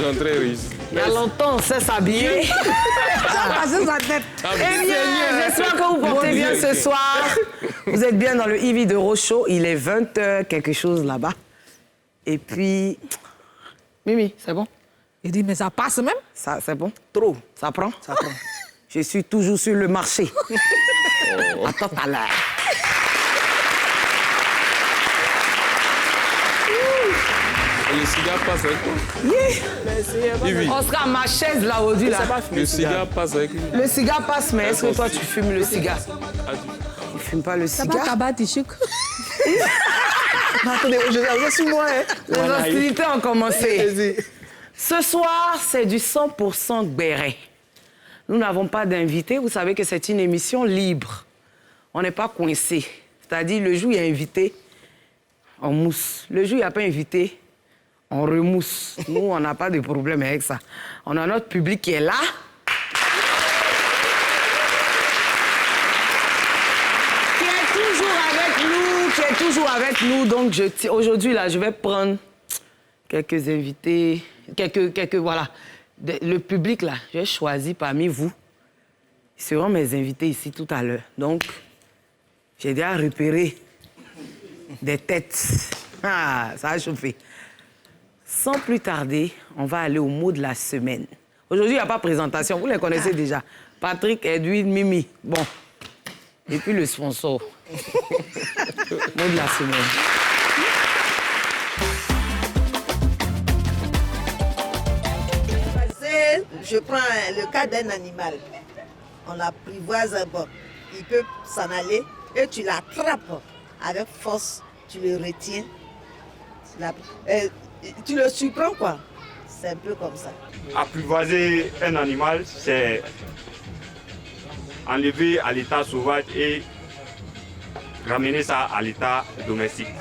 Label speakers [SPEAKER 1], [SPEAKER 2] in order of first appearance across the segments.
[SPEAKER 1] L'entrée riche.
[SPEAKER 2] Il y a longtemps, on sait s'habiller. Eh bien, j'espère que vous portez bien ce soir. Vous êtes bien dans le Ivy de Rochaud. Il est 20h, quelque chose là-bas. Et puis... Mimi, c'est bon?
[SPEAKER 3] Il dit, mais ça passe même?
[SPEAKER 2] Ça, c'est bon? Trop. Ça prend? Ça prend. Je suis toujours sur le marché. À tout à l'heure.
[SPEAKER 1] Le cigare passe avec toi.
[SPEAKER 2] On sera à ma chaise là aujourd'hui. Là.
[SPEAKER 1] Le cigare passe avec lui.
[SPEAKER 2] Le cigare passe, mais est-ce que toi tu fumes le cigare? Tu ne fumes pas le cigare?
[SPEAKER 3] Attendez, je suis moi.
[SPEAKER 2] Les hostilités ont commencé. Ce soir, c'est du 100% béret. Nous n'avons pas d'invité. Vous savez que c'est une émission libre. On n'est pas coincé. C'est-à-dire, le jour où il y a invité, on mousse. Le jour où il n'y a pas invité, on remousse. Nous, on n'a pas de problème avec ça. On a notre public qui est là. Qui est toujours avec nous. Donc, aujourd'hui, là, je vais prendre quelques invités, voilà. Le public, là, j'ai choisi parmi vous. Ils seront mes invités ici tout à l'heure. Donc, j'ai déjà repéré des têtes. Ah, ça a chauffé. Sans plus tarder, on va aller au mot de la semaine. Aujourd'hui, il n'y a pas de présentation. Vous les connaissez déjà. Patrick, Edwin, Mimi. Bon. Et puis le sponsor. Mot de la semaine.
[SPEAKER 4] Je prends le cas d'un animal. On l'apprivoise un bon. Il peut s'en aller et tu l'attrapes avec force. Tu le retiens. Tu le surprends, quoi. C'est un peu comme ça.
[SPEAKER 5] Apprivoiser un animal, c'est enlever à l'état sauvage et ramener ça à l'état domestique.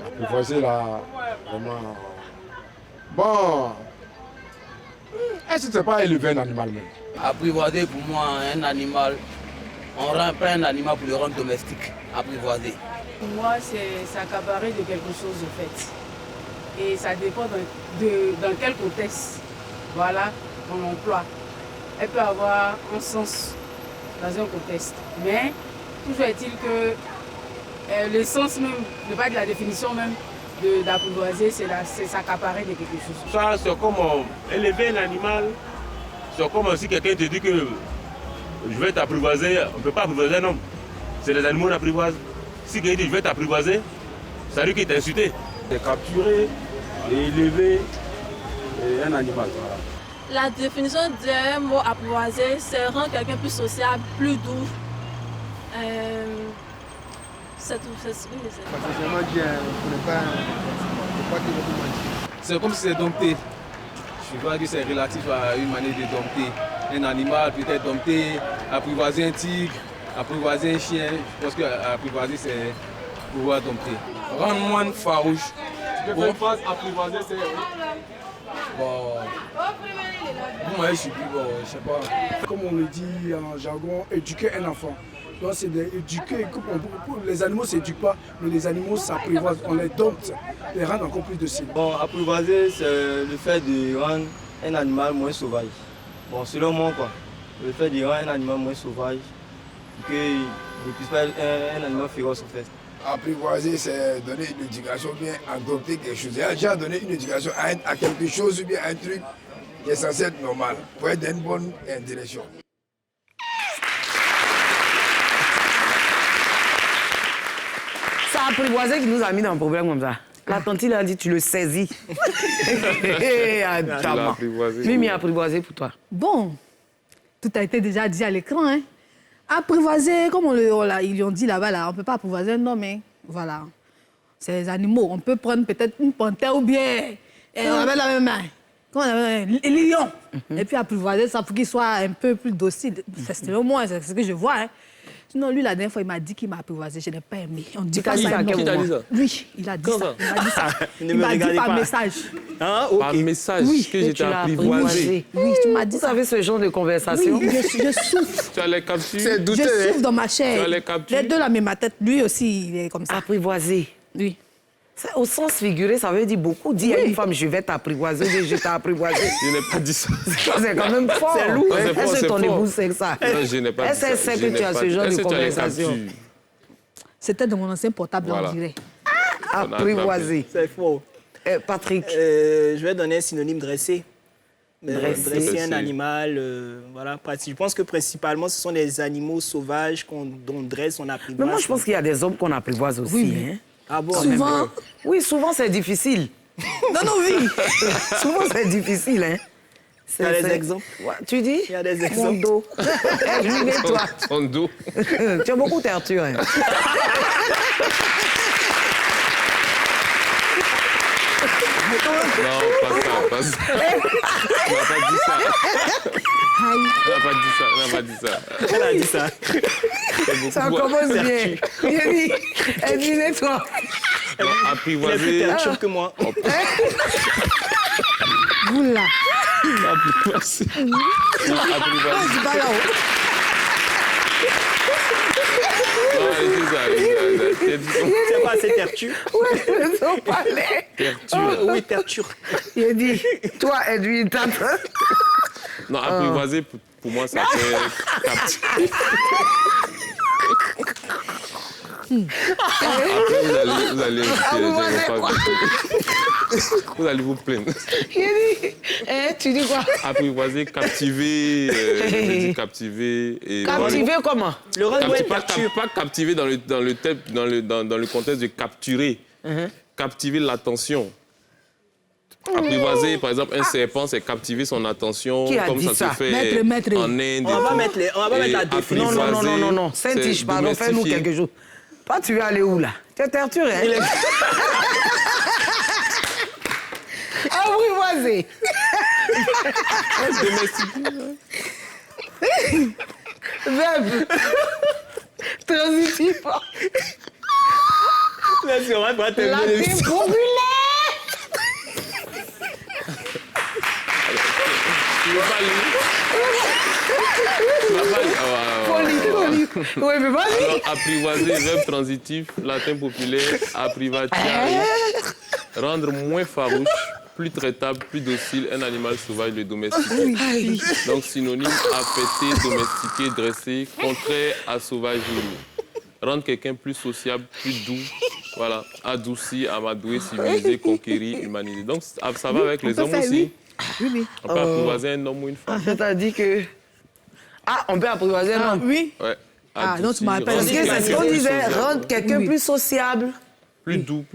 [SPEAKER 6] Apprivoiser là, vraiment... Bon... Est-ce que c'est pas élever un animal même?
[SPEAKER 7] Apprivoiser pour moi, un animal, on prend un animal pour le rendre domestique. Apprivoiser.
[SPEAKER 8] Pour moi, c'est s'accaparer de quelque chose de fait. Et ça dépend dans quel contexte, voilà, on emploie. Elle peut avoir un sens dans un contexte. Mais toujours est-il que le sens même, pas de la définition même d'apprivoiser, c'est s'accaparer de quelque chose.
[SPEAKER 5] Ça, c'est comme élever un animal, c'est comme si quelqu'un te dit que je vais t'apprivoiser, on ne peut pas apprivoiser un homme. C'est les animaux qui apprivoisent. Si quelqu'un dit je vais t'apprivoiser, c'est lui qui t'a insulté. C'est capturer et élever un animal.
[SPEAKER 9] La définition d'un mot apprivoiser, c'est rendre quelqu'un plus sociable, plus doux. C'est tout, c'est ce que je sais.
[SPEAKER 10] C'est comme si c'est dompter. Je vois que c'est relatif à une manière de dompter. Un animal peut être dompté, apprivoiser un tigre, apprivoiser un chien. Je pense qu'apprivoiser, c'est pouvoir dompter. Rendre moins farouche.
[SPEAKER 6] Tu peux faire une phrase apprivoiser, c'est...
[SPEAKER 10] Bon... Moi, je suis plus bon, je sais pas.
[SPEAKER 6] Comme on le dit en jargon, éduquer un enfant. Donc c'est d'éduquer, les animaux ne s'éduquent pas, mais les animaux s'apprivoisent, on les dompte, les rend encore plus dociles.
[SPEAKER 11] Bon, apprivoiser, c'est le fait de rendre un animal moins sauvage. Bon, selon moi, quoi, le fait de rendre un animal moins sauvage, qu'il ne puisse pas être un animal féroce, en fait.
[SPEAKER 6] Apprivoiser, c'est donner une éducation, bien adopter quelque chose. J'ai déjà donné une éducation à quelque chose, ou bien à un truc qui est censé être normal, pour être dans une bonne direction.
[SPEAKER 2] C'est apprivoiser qui nous a mis dans un problème comme ça. La tante, il a dit, tu le saisis. Mimi, apprivoiser pour toi.
[SPEAKER 3] Bon, tout a été déjà dit à l'écran, hein. Apprivoiser, comme ils lui ont dit là-bas, là, on ne peut pas apprivoiser un homme, hein. Voilà. c'est les animaux. On peut prendre peut-être une panthère ou bien on avait la même main. Comment on avait un lion. Et puis apprivoiser ça pour qu'il soit un peu plus docile. C'est au moins c'est ce que je vois. Hein. Sinon, lui, la dernière fois, il m'a dit qu'il m'a apprivoisé. Je n'ai pas aimé. On dit pas ça.
[SPEAKER 1] Qui t'a dit ça?
[SPEAKER 3] Oui, il a dit ça. Il m'a dit ça.
[SPEAKER 11] Ne
[SPEAKER 3] Il
[SPEAKER 11] me
[SPEAKER 3] m'a dit
[SPEAKER 11] regardez
[SPEAKER 3] par
[SPEAKER 11] pas.
[SPEAKER 3] message.
[SPEAKER 11] Ah, ok.
[SPEAKER 1] Par message
[SPEAKER 3] Oui,
[SPEAKER 1] que j'étais
[SPEAKER 2] Tu l'as
[SPEAKER 1] apprivoisé.
[SPEAKER 3] Oui, tu m'as dit
[SPEAKER 2] Vous
[SPEAKER 3] ça.
[SPEAKER 2] avez ce genre de conversation?
[SPEAKER 3] Oui, je souffre.
[SPEAKER 1] Tu as les captures?
[SPEAKER 11] C'est douteux,
[SPEAKER 3] Je souffre
[SPEAKER 11] hein.
[SPEAKER 3] dans ma
[SPEAKER 1] Tu
[SPEAKER 3] chair.
[SPEAKER 1] as les captures?
[SPEAKER 3] Les deux, là, mais ma tête, lui aussi, il est comme ça.
[SPEAKER 2] Apprivoiser.
[SPEAKER 3] Oui.
[SPEAKER 2] Ça, au sens figuré, ça veut dire beaucoup. Dire à une femme, je vais t'apprivoiser, je t'ai apprivoisé.
[SPEAKER 1] Je n'ai pas dit ça.
[SPEAKER 2] C'est quand même fort.
[SPEAKER 1] C'est lourd. C'est fort,
[SPEAKER 2] Est-ce que
[SPEAKER 1] c'est
[SPEAKER 2] ton
[SPEAKER 1] fort.
[SPEAKER 2] épouse sait ça?
[SPEAKER 1] Non, je n'ai pas dit ça.
[SPEAKER 2] Est-ce
[SPEAKER 1] Je
[SPEAKER 2] que
[SPEAKER 1] n'ai
[SPEAKER 2] tu as
[SPEAKER 1] pas
[SPEAKER 2] ce
[SPEAKER 1] dit-
[SPEAKER 2] genre
[SPEAKER 1] Est-ce
[SPEAKER 2] de
[SPEAKER 1] que tu as les
[SPEAKER 2] conversation?
[SPEAKER 1] captures?
[SPEAKER 3] C'était de mon ancien portable,
[SPEAKER 1] Voilà.
[SPEAKER 3] on dirait.
[SPEAKER 2] Apprivoiser.
[SPEAKER 11] C'est faux.
[SPEAKER 2] Patrick.
[SPEAKER 11] Je vais donner un synonyme dressé.
[SPEAKER 2] Dressé.
[SPEAKER 11] Dresser un
[SPEAKER 1] Dressé.
[SPEAKER 11] animal, voilà. Je pense que principalement, ce sont des animaux sauvages dont dresse, on apprivoise.
[SPEAKER 2] Mais moi, je pense qu'il y a des hommes qu'on apprivoise aussi.
[SPEAKER 3] Oui.
[SPEAKER 2] Hein?
[SPEAKER 11] Ah bon?
[SPEAKER 2] Souvent. Oui, souvent, c'est difficile.
[SPEAKER 3] Dans nos vies.
[SPEAKER 2] Souvent, c'est difficile. Hein?
[SPEAKER 11] Il y a des exemples.
[SPEAKER 2] Ouais, tu dis?
[SPEAKER 11] Il y a des
[SPEAKER 2] Mon
[SPEAKER 11] exemples.
[SPEAKER 2] dos. Toi.
[SPEAKER 1] Ton dos.
[SPEAKER 2] Tu as beaucoup d'arture. Hein?
[SPEAKER 1] Non, pas ça. On n'a pas dit ça. On n'a pas dit ça. On n'a pas dit ça.
[SPEAKER 11] Elle a dit ça.
[SPEAKER 1] C'est beaucoup.
[SPEAKER 2] Ça commence bien. Elle dit, nettoie.
[SPEAKER 1] Non,
[SPEAKER 11] Il est plus
[SPEAKER 1] apprivoiser.
[SPEAKER 11] terture que moi.
[SPEAKER 3] Vous, là.
[SPEAKER 1] Apprivoiser. Non, apprivoiser.
[SPEAKER 3] Je suis pas là-haut.
[SPEAKER 1] Non, c'est ça.
[SPEAKER 11] C'est pas assez terture.
[SPEAKER 2] Ouais, ils ont parlé.
[SPEAKER 1] Terture.
[SPEAKER 11] Oui, terture.
[SPEAKER 2] Il a dit, toi, Edwin, t'as...
[SPEAKER 1] Non, apprivoiser, pour moi, ça fait captiver. Après, vous allez vous allez vous plaindre.
[SPEAKER 2] Il a dit, tu dis quoi?
[SPEAKER 1] Apprivoiser, captiver, je dis captiver. Et
[SPEAKER 2] Captiver comment?
[SPEAKER 11] Le rôle doit être
[SPEAKER 1] pas
[SPEAKER 11] terture.
[SPEAKER 1] captiver dans le contexte de capturer. Captiver l'attention. Apprivoiser, par exemple, un serpent, c'est captiver son attention,
[SPEAKER 2] Qui a
[SPEAKER 1] comme
[SPEAKER 2] dit
[SPEAKER 1] ça
[SPEAKER 2] ça?
[SPEAKER 1] se fait
[SPEAKER 3] Maître.
[SPEAKER 1] en Inde.
[SPEAKER 11] On va pas mettre la définition.
[SPEAKER 2] Non. Saint-Tiche, pardon, fais-nous quelque chose. Toi, tu veux aller où, là? Tu es torturé, hein? Apprivoiser. Verbe. Transitif.
[SPEAKER 11] Merci, on va pas terminer
[SPEAKER 2] Latin
[SPEAKER 11] l'émission.
[SPEAKER 2] populaire.
[SPEAKER 1] Tu veux pas lire? Tu vas pas lire?
[SPEAKER 2] Folie. Oui, mais vas-y.
[SPEAKER 1] Alors, apprivoiser, verbe transitif, latin populaire, apprivatiare, rendre moins farouche, plus traitable, plus docile, un animal sauvage, le domestiqué. Donc, synonyme, affecté, domestiqué, dressé, contraire à sauvagerie. Rendre quelqu'un plus sociable, plus doux, voilà, adouci, amadoué, civilisé, conquéri, humanisé. Donc, ça va avec les hommes aussi.
[SPEAKER 3] Oui.
[SPEAKER 1] On peut apprivoiser un homme ou une femme.
[SPEAKER 2] C'est-à-dire que... Ah, on peut apprivoiser un homme.
[SPEAKER 3] Oui.
[SPEAKER 1] Ouais.
[SPEAKER 3] Ah,
[SPEAKER 1] Adouci,
[SPEAKER 3] donc tu m'appelles.
[SPEAKER 2] Parce que
[SPEAKER 1] rendre
[SPEAKER 2] c'est ce
[SPEAKER 1] quelqu'un
[SPEAKER 2] qu'on
[SPEAKER 1] plus
[SPEAKER 2] disait,
[SPEAKER 1] sociable.
[SPEAKER 2] rendre quelqu'un
[SPEAKER 3] Oui.
[SPEAKER 2] plus sociable,
[SPEAKER 1] Plus doux,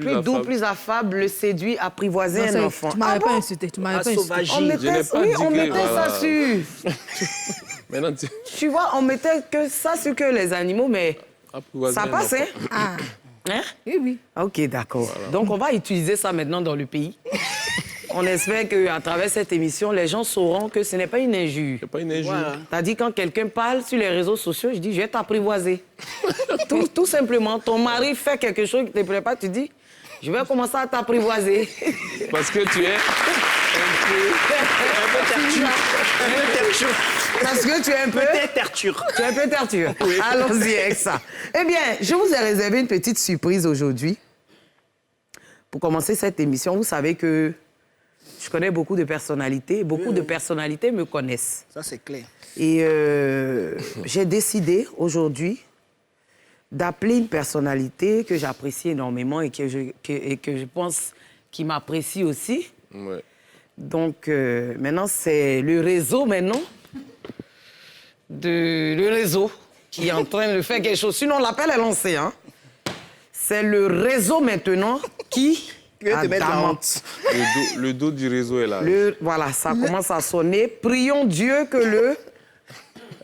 [SPEAKER 2] plus affable, le séduit, apprivoiser un enfant.
[SPEAKER 3] Tu m'avais pas insulté. Tu m'avais pas insulté.
[SPEAKER 11] Sauvage.
[SPEAKER 2] On mettait,
[SPEAKER 1] Je n'ai pas
[SPEAKER 2] oui,
[SPEAKER 1] dit
[SPEAKER 2] on
[SPEAKER 1] que-
[SPEAKER 2] mettait
[SPEAKER 1] voilà.
[SPEAKER 2] ça sur...
[SPEAKER 1] Maintenant,
[SPEAKER 2] Tu vois, on mettait que ça sur que les animaux, mais
[SPEAKER 1] apprivoiser
[SPEAKER 2] ça
[SPEAKER 1] un
[SPEAKER 2] passe,
[SPEAKER 1] enfant.
[SPEAKER 2] hein?
[SPEAKER 3] Ah,
[SPEAKER 2] Hein?
[SPEAKER 3] oui.
[SPEAKER 2] Ok, d'accord. Donc, on va utiliser ça maintenant dans le pays. On espère qu'à travers cette émission, les gens sauront que ce n'est pas une injure.
[SPEAKER 1] C'est pas une injure.
[SPEAKER 11] Voilà.
[SPEAKER 2] T'as dit quand quelqu'un parle sur les réseaux sociaux, je dis, je vais t'apprivoiser. tout simplement, ton mari fait quelque chose qui ne te plaît pas, tu dis, je vais commencer à t'apprivoiser.
[SPEAKER 1] Parce que tu es
[SPEAKER 2] Parce que tu es un peu...
[SPEAKER 11] Terture.
[SPEAKER 2] Tu es un peu terture. Allons-y avec ça. Eh bien, je vous ai réservé une petite surprise aujourd'hui. Pour commencer cette émission, vous savez que je connais beaucoup de personnalités. Beaucoup de personnalités me connaissent.
[SPEAKER 11] Ça, c'est clair.
[SPEAKER 2] Et j'ai décidé aujourd'hui d'appeler une personnalité que j'apprécie énormément et que je pense qu'il m'apprécie aussi.
[SPEAKER 1] Ouais.
[SPEAKER 2] Donc, maintenant, c'est le réseau, maintenant. Le réseau qui est en train de faire quelque chose. Sinon, l'appel est lancé, hein. C'est le réseau, maintenant, qui
[SPEAKER 11] vais te mettre la
[SPEAKER 2] adamante.
[SPEAKER 1] Le dos du réseau est là.
[SPEAKER 2] Voilà, ça commence à sonner. Prions Dieu que le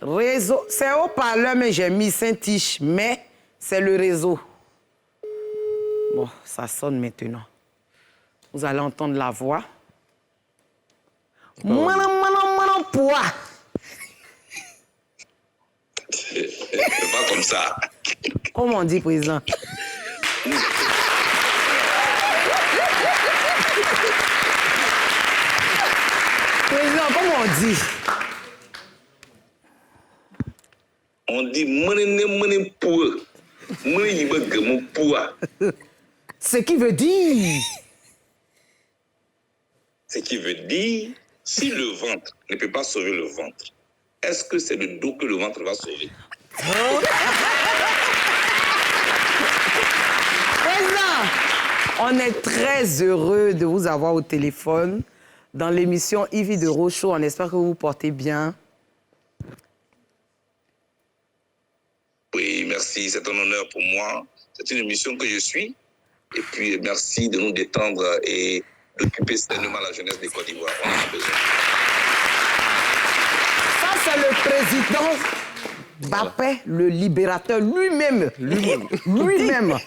[SPEAKER 2] réseau... C'est haut-parleur, mais j'ai mis Saint-Tiche, mais c'est le réseau. Bon, ça sonne maintenant. Vous allez entendre la voix. Poids.
[SPEAKER 12] C'est pas comme ça.
[SPEAKER 2] Comment on dit, président? Président, comment on dit?
[SPEAKER 12] On dit
[SPEAKER 2] Ce qui veut dire.
[SPEAKER 12] Ce qui veut dire, si le ventre ne peut pas sauver le ventre, est-ce que c'est le dos que le ventre va sauver?
[SPEAKER 2] Président, on est très heureux de vous avoir au téléphone dans l'émission Yves de Rochaud. On espère que vous vous portez bien.
[SPEAKER 12] Oui, merci. C'est un honneur pour moi. C'est une émission que je suis. Et puis, merci de nous détendre et d'occuper sainement la jeunesse des Côte d'Ivoire. On en a besoin.
[SPEAKER 2] Ça, c'est le président Bapé, le libérateur lui-même. Lui-même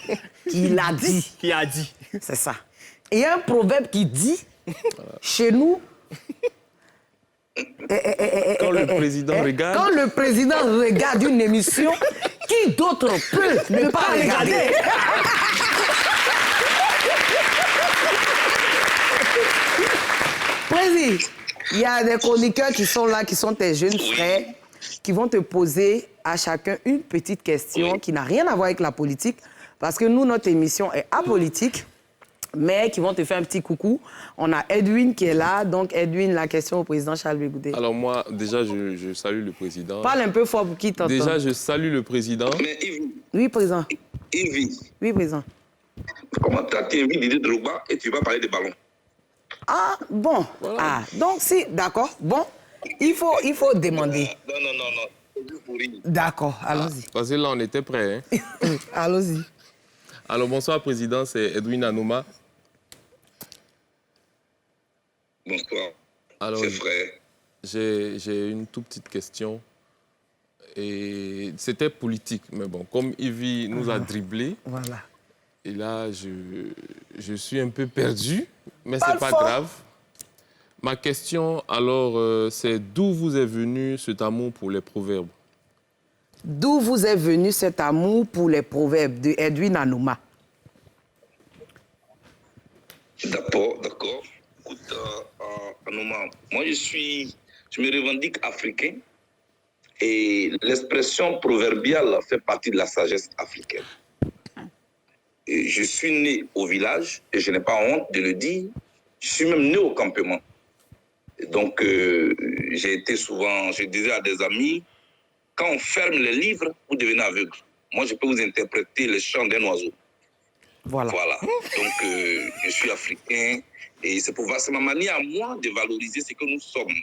[SPEAKER 2] qui l'a dit.
[SPEAKER 11] Qui a dit.
[SPEAKER 2] C'est ça. Et il y a un proverbe qui dit, chez nous...
[SPEAKER 1] Quand le président regarde...
[SPEAKER 2] Quand le président regarde une émission, qui d'autre peut ne pas regarder? Président, il y a des chroniqueurs qui sont là, qui sont tes jeunes frères, qui vont te poser à chacun une petite question qui n'a rien à voir avec la politique, parce que nous, notre émission est apolitique, mais qui vont te faire un petit coucou. On a Edwin qui est là. Donc, Edwin, la question au président Charles Bégoudé.
[SPEAKER 1] Alors moi, déjà, je salue le président.
[SPEAKER 2] Parle un peu fort pour qui t'entend.
[SPEAKER 1] Déjà, je salue le président.
[SPEAKER 12] Mais Yves,
[SPEAKER 2] Oui, président.
[SPEAKER 12] Yves,
[SPEAKER 2] Oui, président.
[SPEAKER 12] comment tu as invité Didier Drogba et tu vas parler des ballons?
[SPEAKER 2] Ah, bon. Voilà. Ah, donc si, d'accord. Bon, il faut demander.
[SPEAKER 12] Non.
[SPEAKER 2] D'accord, allons-y.
[SPEAKER 1] Parce que là, on était prêts. Hein?
[SPEAKER 2] Allons-y.
[SPEAKER 1] Alors, bonsoir, président. C'est Edwin Anouma.
[SPEAKER 12] Bonsoir.
[SPEAKER 1] Alors,
[SPEAKER 12] c'est frère.
[SPEAKER 1] J'ai une toute petite question. Et c'était politique, mais bon, comme Yves nous a dribblé,
[SPEAKER 2] voilà.
[SPEAKER 1] Et là, je suis un peu perdu, mais c'est pas grave. Ma question, alors, c'est d'où vous est venu cet amour pour les proverbes?
[SPEAKER 2] D'où vous est venu cet amour pour les proverbes de Edwin Anouma?
[SPEAKER 12] D'accord. Écoute, Anouma, moi je me revendique africain et l'expression proverbiale fait partie de la sagesse africaine. Et je suis né au village et je n'ai pas honte de le dire. Je suis même né au campement. Et donc, j'ai été souvent, je disais à des amis, quand on ferme les livres, vous devenez aveugle. Moi, je peux vous interpréter le chant d'un oiseau.
[SPEAKER 2] Voilà.
[SPEAKER 12] Donc, je suis africain et c'est ma manière à moi de valoriser ce que nous sommes.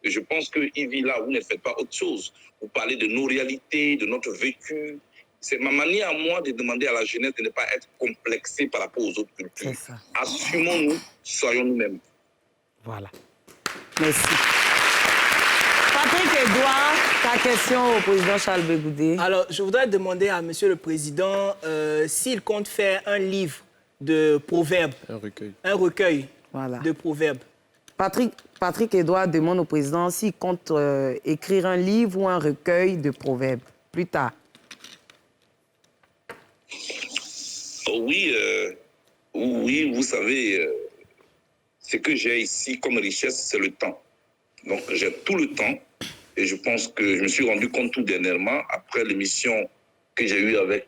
[SPEAKER 12] Et je pense que Yves, là, vous ne faites pas autre chose. Vous parlez de nos réalités, de notre vécu. C'est ma manière à moi de demander à la jeunesse de ne pas être complexée par rapport aux autres cultures. Assumons-nous, soyons nous-mêmes.
[SPEAKER 2] Voilà. Merci. Patrick Edouard, ta question au président Charles Bégoudé.
[SPEAKER 11] Alors, je voudrais demander à monsieur le président s'il compte faire un livre de proverbes. Un recueil de proverbes.
[SPEAKER 2] Patrick Edouard demande au président s'il compte écrire un livre ou un recueil de proverbes plus tard.
[SPEAKER 12] Oui, vous savez, ce que j'ai ici comme richesse, c'est le temps. Donc, j'ai tout le temps et je pense que je me suis rendu compte tout dernièrement, après l'émission que j'ai eue avec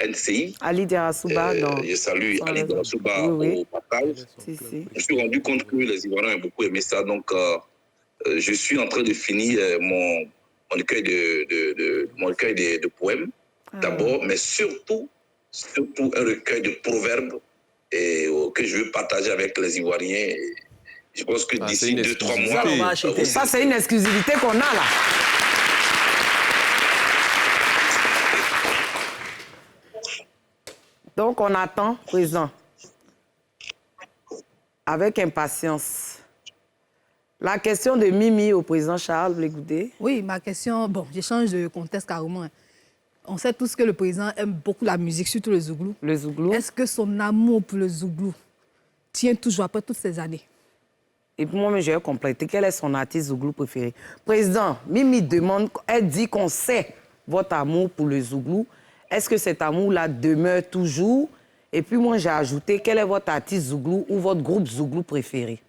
[SPEAKER 12] NCI.
[SPEAKER 2] Ali Diarasouba.
[SPEAKER 12] Je salue Ali Diarasouba au partage. Je me suis rendu compte que les Ivoiriens ont beaucoup aimé ça. Donc, je suis en train de finir mon recueil de poèmes, d'abord, mais surtout un recueil de proverbes que je veux partager avec les Ivoiriens. Je pense que d'ici 2-3 mois...
[SPEAKER 2] Ça, c'est une exclusivité qu'on a là. Donc, on attend, président, avec impatience. La question de Mimi au président Charles Bégoudé.
[SPEAKER 3] Oui, ma question, bon, je change de contexte carrément. On sait tous que le président aime beaucoup la musique, surtout le zouglou.
[SPEAKER 2] Le zouglou.
[SPEAKER 3] Est-ce que son amour pour le zouglou tient toujours après toutes ces années?
[SPEAKER 2] Et pour moi, je vais compléter. Quel est son artiste zouglou préféré? Président, Mimi demande, elle dit qu'on sait votre amour pour le zouglou. Est-ce que cet amour-là demeure toujours? Et puis moi, j'ai ajouté, quel est votre artiste zouglou ou votre groupe zouglou préféré?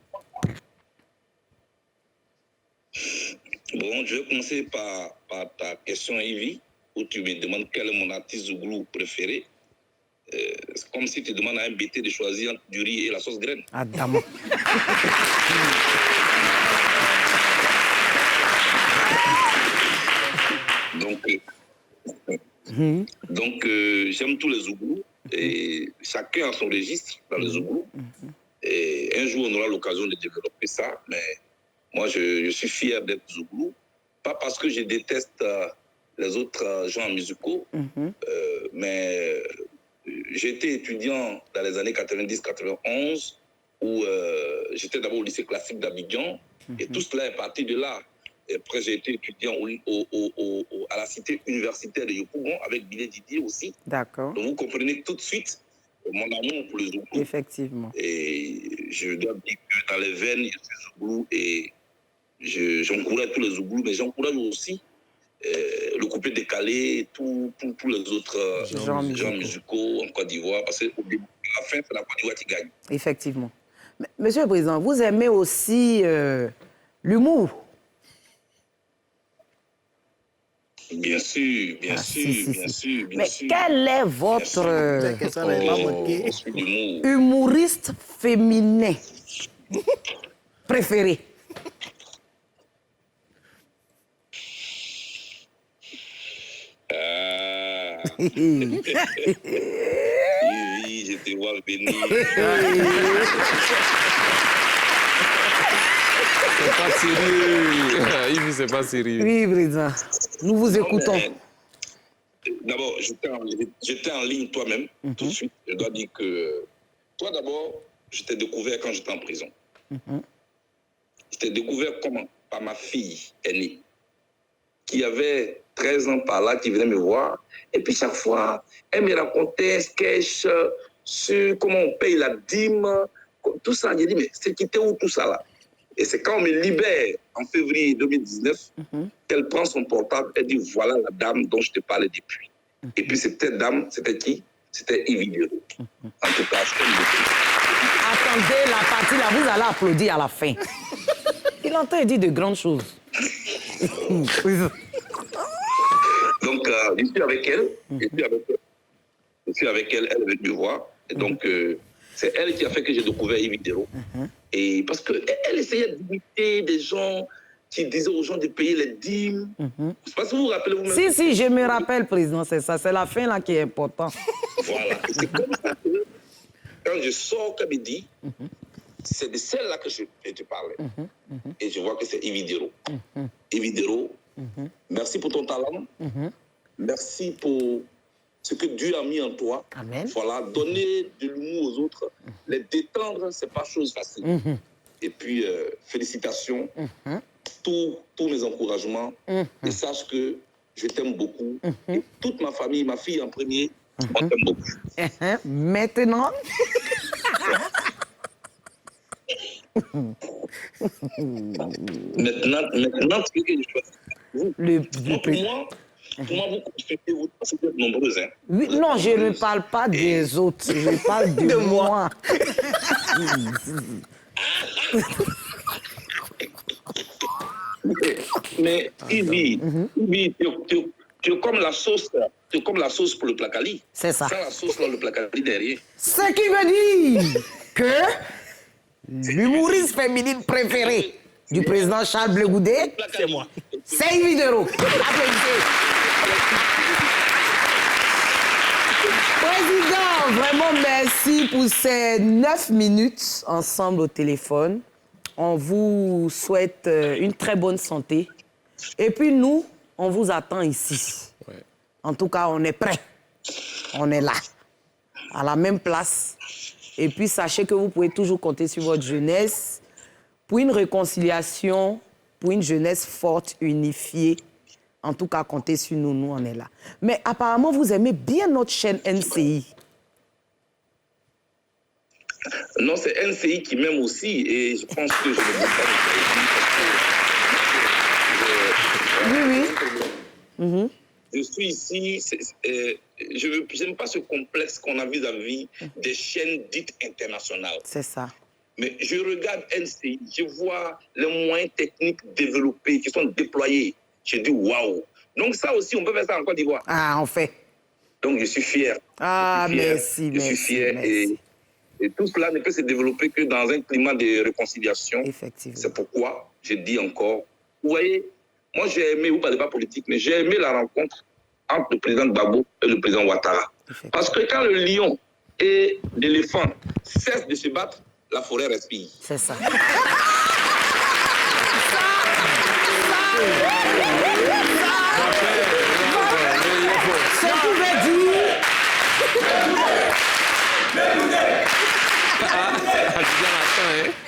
[SPEAKER 12] Bon, je vais commencer par ta question, Yvi, où tu me demandes quel est mon artiste zouglou préféré. C'est comme si tu demandes à un BT de choisir entre du riz et la sauce graine.
[SPEAKER 2] Adamo.
[SPEAKER 12] Donc, j'aime tous les zouglous et chacun a son registre dans les zouglous. Et un jour, on aura l'occasion de développer ça, mais moi, je suis fier d'être zouglou. Pas parce que je déteste les autres genres musicaux, mais j'ai été étudiant dans les années 90-91 où j'étais d'abord au lycée classique d'Abidjan et tout cela est parti de là. Et après, j'ai été étudiant à la cité universitaire de Yopougon avec Bilé Didier aussi.
[SPEAKER 2] D'accord.
[SPEAKER 12] Donc vous comprenez tout de suite mon amour pour le zouglou.
[SPEAKER 2] Effectivement.
[SPEAKER 12] Et je dois dire que dans les veines, il y a ce zouglou et j'encourage tous les zouglous, mais j'encourage aussi le couplet décalé, tous les autres genres musicaux en Côte d'Ivoire, parce qu'à la fin, c'est la Côte d'Ivoire qui gagne.
[SPEAKER 2] Effectivement. Monsieur le Président, vous aimez aussi l'humour?
[SPEAKER 12] Bien sûr, bien sûr.
[SPEAKER 2] Mais quel est votre humoriste féminin préféré?
[SPEAKER 12] Oui, je te vois venir.
[SPEAKER 1] C'est pas sérieux. Yves, c'est pas sérieux.
[SPEAKER 2] Oui, Président. Nous vous écoutons.
[SPEAKER 12] D'abord, j'étais en ligne toi-même, tout de suite. Je dois dire que toi, d'abord, je t'ai découvert quand j'étais en prison. Je t'ai découvert comment? Par ma fille aînée, qui avait 13 ans par là, qui venait me voir. Et puis chaque fois, elle me racontait un sketch sur comment on paye la dîme, tout ça. J'ai dit, mais c'est quitté où tout ça là? Et c'est quand on me libère en février 2019 qu'elle prend son portable et dit, voilà la dame dont je te parlais depuis. Et puis cette dame, c'était qui? C'était Yves Dero. En tout cas, je t'aime beaucoup.
[SPEAKER 2] Attendez la partie là, vous allez applaudir à la fin. Il entend dire de grandes choses.
[SPEAKER 12] Donc, je suis avec elle. Je suis avec elle, elle veut me voir. Et donc, c'est elle qui a fait que j'ai découvert Yves Dero. Et parce qu'elle essayait d'imiter des gens qui disaient aux gens de payer les dîmes. Je sais pas si vous vous rappelez vous-même.
[SPEAKER 2] Si, je me rappelle, Président, c'est ça. C'est la fin là qui est importante.
[SPEAKER 12] Voilà. C'est comme ça que, quand je sors comme il dit, c'est de celle-là que je te parlais. Et je vois que c'est Yves Dero. Yves Dero, merci pour ton talent. Merci pour ce que Dieu a mis en toi.
[SPEAKER 2] Amen.
[SPEAKER 12] Voilà, donner de l'humour aux autres, les détendre, c'est pas chose facile. Et puis, félicitations, tous mes encouragements, et sache que je t'aime beaucoup. Et toute ma famille, ma fille en premier, on t'aime beaucoup.
[SPEAKER 2] Maintenant...
[SPEAKER 12] Maintenant, ce que je choisis. Pour moi, vous consultez, vous êtes nombreuses. Hein.
[SPEAKER 2] Oui, non, je ne parle pas des autres, je parle de moi.
[SPEAKER 12] Mais Yves, tu es comme la sauce. Tu es comme la sauce pour le placali.
[SPEAKER 2] C'est ça.
[SPEAKER 12] Sans la sauce, là, le placali derrière.
[SPEAKER 2] Ce qui veut dire que l'humoriste féminine préférée du président Charles Blé Goudé,
[SPEAKER 12] c'est moi.
[SPEAKER 2] C'est Yves Dero. Applaudissez. Président, vraiment merci pour ces 9 minutes ensemble au téléphone. On vous souhaite une très bonne santé. Et puis nous, on vous attend ici.
[SPEAKER 1] Ouais.
[SPEAKER 2] En tout cas, on est prêts. On est là, à la même place. Et puis, sachez que vous pouvez toujours compter sur votre jeunesse pour une réconciliation, pour une jeunesse forte, unifiée, En tout cas, comptez sur nous, nous, on est là. Mais apparemment, vous aimez bien notre chaîne NCI.
[SPEAKER 12] Non, c'est NCI qui m'aime aussi et je pense que je ne veux pas
[SPEAKER 2] Oui.
[SPEAKER 12] Je suis ici, je n'aime pas ce complexe qu'on a vis-à-vis des chaînes dites internationales.
[SPEAKER 2] C'est ça.
[SPEAKER 12] Mais je regarde NCI, je vois les moyens techniques développés qui sont déployés. Je dis waouh. Donc ça aussi, on peut faire ça en Côte d'Ivoire.
[SPEAKER 2] Ah, on fait.
[SPEAKER 12] Donc je suis fier.
[SPEAKER 2] Ah,
[SPEAKER 12] merci. Je suis fier et tout cela ne peut se développer que dans un climat de réconciliation.
[SPEAKER 2] Effectivement.
[SPEAKER 12] C'est pourquoi je dis encore, vous voyez, moi j'ai aimé, vous parlez pas politique, mais j'ai aimé la rencontre entre le président Gbagbo et le président Ouattara. Parce que quand le lion et l'éléphant cessent de se battre, la forêt respire.
[SPEAKER 2] C'est ça.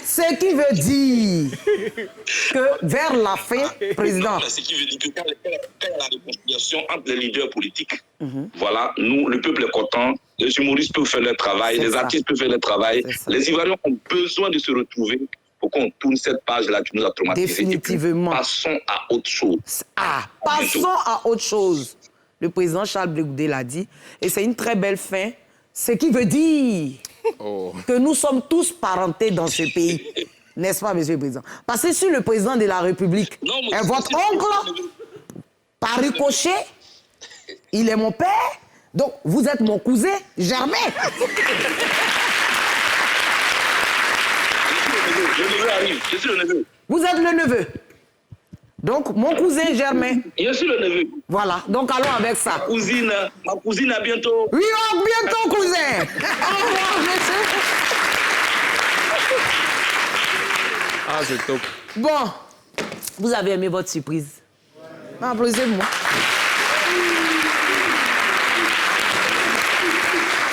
[SPEAKER 2] Ce qui veut dire... Ce qui veut dire que vers la fin, président...
[SPEAKER 12] Ce qui veut dire que quand il y a la réconciliation entre les leaders politiques, voilà, nous, le peuple est content, les humoristes peuvent faire leur travail, les artistes peuvent faire leur travail, les Ivoiriens ont besoin de se retrouver pour qu'on tourne cette page-là qui nous a traumatisés.
[SPEAKER 2] Définitivement.
[SPEAKER 12] Passons à autre chose.
[SPEAKER 2] Ah, passons à autre chose. Le président Charles Blé Goudé l'a dit, et c'est une très belle fin, ce qui veut dire que nous sommes tous parentés dans ce pays. N'est-ce pas, monsieur le président? Parce que si le président de la République est votre oncle, par ricochet, il est mon père, donc vous êtes mon cousin, Germain.
[SPEAKER 12] Le neveu arrive, je suis le neveu.
[SPEAKER 2] Vous êtes le neveu. Donc, mon cousin Germain.
[SPEAKER 12] Je suis le neveu.
[SPEAKER 2] Voilà, donc allons avec ça.
[SPEAKER 12] Ma cousine, à bientôt.
[SPEAKER 2] Oui, à bientôt, cousin. Au revoir, monsieur.
[SPEAKER 1] Ah, c'est top.
[SPEAKER 2] Bon, vous avez aimé votre surprise? Applaudissez-moi.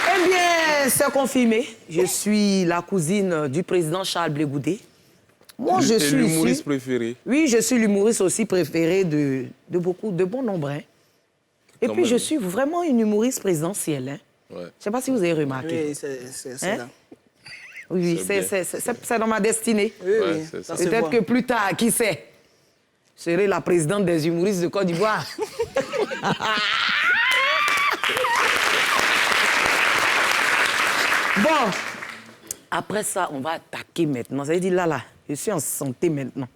[SPEAKER 2] Eh bien, c'est confirmé. Je suis la cousine du président Charles Blé Goudé. Moi, je suis
[SPEAKER 1] l'humoriste préféré.
[SPEAKER 2] Oui, je suis l'humoriste aussi préféré de bon nombre. Hein. Et puis, je suis vraiment une humoriste présidentielle. Hein.
[SPEAKER 1] Ouais.
[SPEAKER 2] Je ne sais pas si vous avez remarqué.
[SPEAKER 13] Oui, c'est
[SPEAKER 2] hein?
[SPEAKER 13] là.
[SPEAKER 2] Oui, c'est dans ma destinée.
[SPEAKER 13] Oui, oui.
[SPEAKER 2] Peut-être que plus tard, qui sait, je serai la présidente des humoristes de Côte d'Ivoire. Bon, après ça, on va attaquer maintenant. Ça veut dire là, je suis en santé maintenant.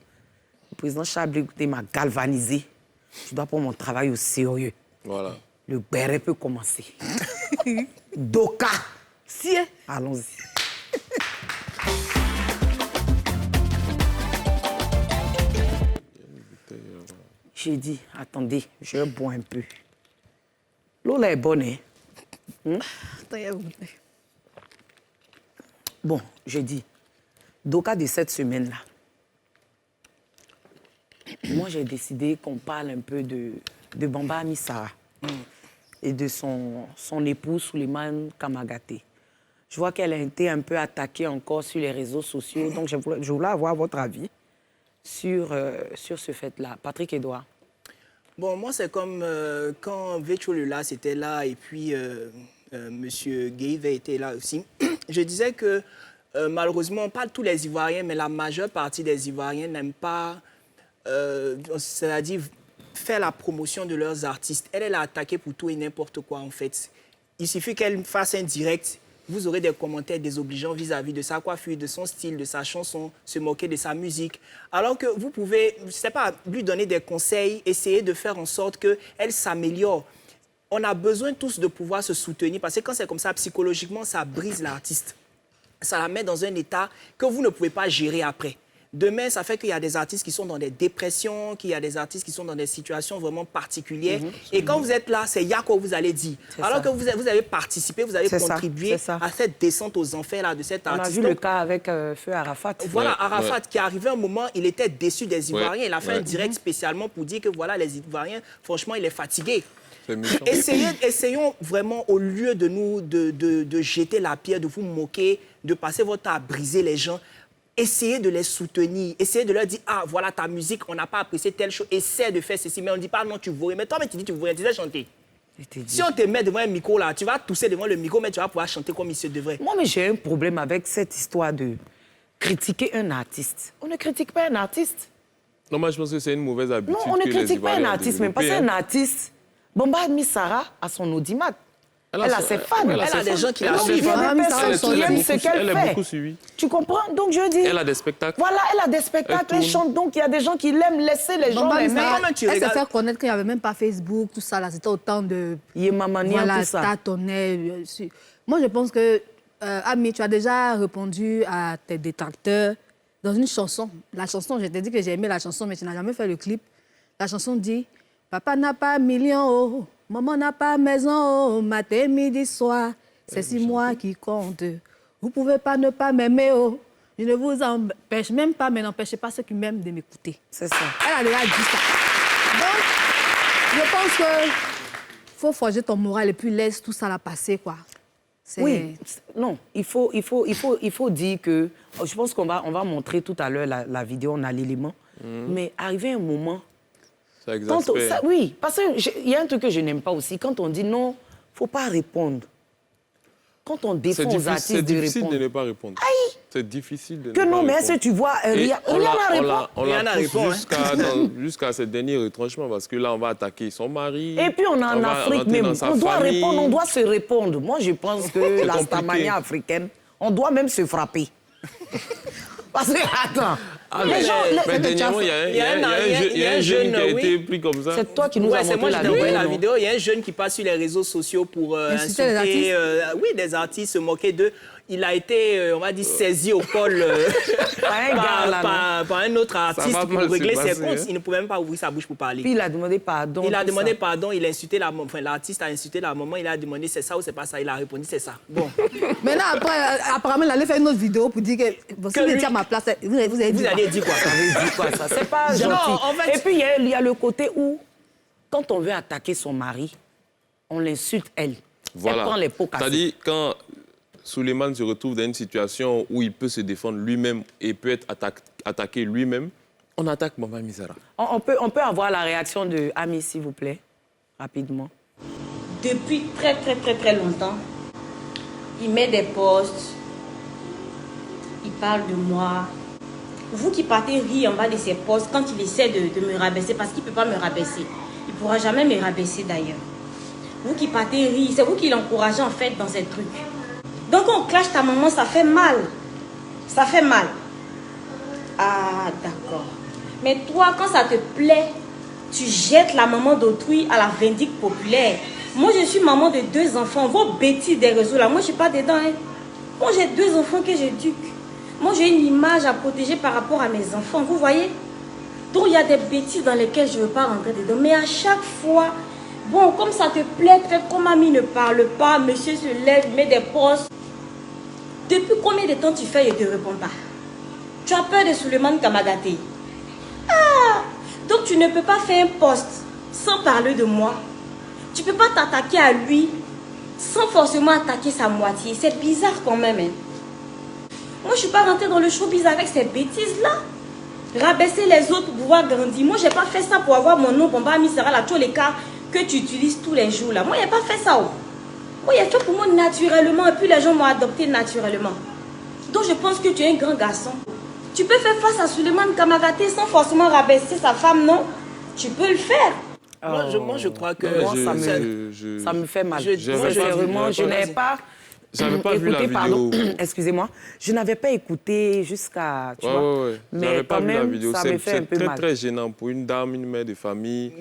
[SPEAKER 2] Le président Charles Blé Goudé m'a galvanisé. Je dois prendre mon travail au sérieux.
[SPEAKER 1] Voilà.
[SPEAKER 2] Le béret peut commencer. Doka. Si, hein? Allons-y. J'ai dit, attendez, je bois un peu. L'eau là est bonne, hein? Bon, je dis, Doka de cette semaine-là, moi j'ai décidé qu'on parle un peu de Bamba Amissara et de son époux Souleymane Kamagaté. Je vois qu'elle a été un peu attaquée encore sur les réseaux sociaux, donc je voulais avoir votre avis sur ce fait-là. Patrick Edouard.
[SPEAKER 13] Bon, moi, c'est comme quand Vécho Lula était là et puis M. Gueive était là aussi. Je disais que malheureusement, pas tous les Ivoiriens, mais la majeure partie des Ivoiriens n'aiment pas, c'est-à-dire faire la promotion de leurs artistes. Elle a attaqué pour tout et n'importe quoi, en fait. Il suffit qu'elle fasse un direct. Vous aurez des commentaires désobligeants vis-à-vis de sa coiffure, de son style, de sa chanson, se moquer de sa musique. Alors que vous pouvez, je ne sais pas, lui donner des conseils, essayer de faire en sorte qu'elle s'améliore. On a besoin tous de pouvoir se soutenir parce que quand c'est comme ça, psychologiquement, ça brise l'artiste. Ça la met dans un état que vous ne pouvez pas gérer après. Demain, ça fait qu'il y a des artistes qui sont dans des dépressions, qu'il y a des artistes qui sont dans des situations vraiment particulières. Et quand vous êtes là, c'est Yako vous allez dire. Alors que vous avez participé, vous avez contribué à cette descente aux enfers là, de cet artiste.
[SPEAKER 2] On a vu le cas avec Feu Arafat.
[SPEAKER 13] Voilà, Arafat qui arrivait un moment, il était déçu des Ivoiriens. Il a fait un direct spécialement pour dire que voilà, les Ivoiriens, franchement, il est fatigué. Essayons vraiment, au lieu de jeter la pierre, de vous moquer, de passer votre temps à briser les gens, essayez de les soutenir, essayez de leur dire, ah, voilà ta musique, on n'a pas apprécié telle chose, essaie de faire ceci, mais on ne dit pas, non, tu vaux rien. Mais toi, tu dis, tu vaux rien, tu sais chanter. Si on te met devant un micro, là, tu vas tousser devant le micro, mais tu vas pouvoir chanter comme il se devrait.
[SPEAKER 2] Moi, mais j'ai un problème avec cette histoire de critiquer un artiste. On ne critique pas un artiste.
[SPEAKER 1] Non, moi, je pense que c'est une mauvaise habitude.
[SPEAKER 2] Non, on ne
[SPEAKER 1] que
[SPEAKER 2] critique
[SPEAKER 1] les
[SPEAKER 2] pas un
[SPEAKER 1] Ivoiriens ont
[SPEAKER 2] artiste, mais parce
[SPEAKER 1] développée,
[SPEAKER 2] qu'un artiste... Bomba Missara a son audimat. Elle a ses fans.
[SPEAKER 13] Elle a des gens qui la
[SPEAKER 2] suivent. Il y a des personnes qui aiment ce qu'elle fait.
[SPEAKER 1] Elle est beaucoup suivie.
[SPEAKER 2] Tu comprends? Donc, je dis...
[SPEAKER 1] Elle a des spectacles.
[SPEAKER 2] Voilà, elle a des spectacles, elle chante. Donc, il y a des gens qui l'aiment, laisser les gens l'aimer.
[SPEAKER 3] Elle s'est fait connaître qu'il n'y avait même pas Facebook, tout ça. C'était autant de...
[SPEAKER 2] Yémamania,
[SPEAKER 3] voilà,
[SPEAKER 2] tout ça.
[SPEAKER 3] tâtonnait. Moi, je pense que, Ami, tu as déjà répondu à tes détracteurs dans une chanson. La chanson, je t'ai dit que j'ai aimé la chanson, mais tu n'as jamais fait le clip. La chanson dit... Papa n'a pas million, oh. Maman n'a pas maison, oh. Matin, midi, soir, c'est si moi qui compte. Vous pouvez pas ne pas m'aimer, oh. Je ne vous empêche même pas, mais n'empêchez pas ceux qui m'aiment de m'écouter.
[SPEAKER 2] C'est ça.
[SPEAKER 3] Elle a déjà dit ça. Donc, je pense que faut forger ton moral et puis laisse tout ça la passer, quoi.
[SPEAKER 2] Oui, non, il faut dire que... Je pense qu'on va montrer tout à l'heure la vidéo, on a l'élément. Mais arrivé un moment...
[SPEAKER 1] Ça exaspère.
[SPEAKER 2] Oui, parce qu'il y a un truc que je n'aime pas aussi. Quand on dit non, il ne faut pas répondre. Quand on défend aux artistes de répondre...
[SPEAKER 1] C'est difficile de ne pas répondre.
[SPEAKER 2] Aïe!
[SPEAKER 1] C'est difficile de ne
[SPEAKER 2] que
[SPEAKER 1] pas
[SPEAKER 2] non,
[SPEAKER 1] répondre.
[SPEAKER 2] mais est-ce que tu vois,
[SPEAKER 1] on la pousse jusqu'à ce dernier retranchement parce que là, on va attaquer son mari.
[SPEAKER 2] Et puis, on est en Afrique même. On doit répondre, on doit se répondre. Moi, je pense que la stamania africaine, on doit même se frapper. Parce que, attends...
[SPEAKER 1] mais dernièrement, il y a un jeune qui a été pris comme ça.
[SPEAKER 2] C'est toi qui nous as montré
[SPEAKER 13] la vidéo. Il y a un jeune qui passe sur les réseaux sociaux pour insulter des artistes, se moquer d'eux. Il a été, on va dire, saisi au col par un autre artiste pour régler ses comptes. Il ne pouvait même pas ouvrir sa bouche pour parler.
[SPEAKER 2] Puis il a demandé pardon.
[SPEAKER 13] Il a demandé pardon, il a insulté l'artiste a insulté la maman, il a demandé c'est ça ou c'est pas ça. Il a répondu c'est ça. Bon.
[SPEAKER 3] Maintenant, après, apparemment, il allait faire une autre vidéo pour dire que si vous étiez à ma place, vous avez dit
[SPEAKER 13] quoi?
[SPEAKER 2] Ça veut dire quoi ça? C'est pas gentil. En fait... Et puis il y a le côté où, quand on veut attaquer son mari, on l'insulte elle.
[SPEAKER 1] Voilà.
[SPEAKER 2] Elle prend les pots cassés.
[SPEAKER 1] C'est-à-dire quand Souleymane se retrouve dans une situation où il peut se défendre lui-même et peut être attaqué lui-même, on attaque Maman Missara.
[SPEAKER 2] On peut avoir la réaction de Ami, s'il vous plaît, rapidement.
[SPEAKER 14] Depuis très longtemps, il met des posts, il parle de moi. Vous qui partez rire en bas de ses posts quand il essaie de me rabaisser, parce qu'il ne peut pas me rabaisser. Il ne pourra jamais me rabaisser d'ailleurs. Vous qui partez rire, c'est vous qui l'encouragez en fait dans ces trucs. Donc on clash ta maman, ça fait mal. Ça fait mal. Ah, d'accord. Mais toi, quand ça te plaît, tu jettes la maman d'autrui à la vindicte populaire. Moi, je suis maman de 2 enfants. Vos bêtises des réseaux là, moi, je ne suis pas dedans. Hein. Moi, j'ai 2 enfants que j'éduque. Moi, j'ai une image à protéger par rapport à mes enfants. Vous voyez? Donc, il y a des bêtises dans lesquelles je ne veux pas rentrer dedans. Mais à chaque fois, bon, comme ça te plaît, peut-être comme Ami ne parle pas, monsieur se lève, met des posts. Depuis combien de temps tu fais et ne te réponds pas? Tu as peur de Souleymane Kamagaté. Ah! Donc tu ne peux pas faire un post sans parler de moi. Tu ne peux pas t'attaquer à lui sans forcément attaquer sa moitié. C'est bizarre quand même. Hein? Moi, je ne suis pas rentrée dans le showbiz avec ces bêtises-là. Rabaisser les autres pour pouvoir grandir. Moi, je n'ai pas fait ça pour avoir mon nom, Bomba Missara, là, tous les cas que tu utilises tous les jours. Là. Moi, je n'ai pas fait ça. Oh. Moi, il a fait pour moi naturellement et puis les gens m'ont adopté naturellement. Donc, je pense que tu es un grand garçon. Tu peux faire face à Souleymane Kamagaté sans forcément rabaisser sa femme, non? Tu peux le faire.
[SPEAKER 13] Moi, je crois que...
[SPEAKER 2] ça me fait mal. Je n'ai pas...
[SPEAKER 1] J'avais pas vu la vidéo.
[SPEAKER 2] Excusez-moi. Je n'avais pas écouté jusqu'à... Tu vois.
[SPEAKER 1] Mais quand même,
[SPEAKER 2] ça me fait un peu mal.
[SPEAKER 1] C'est très gênant pour une dame, une mère de famille.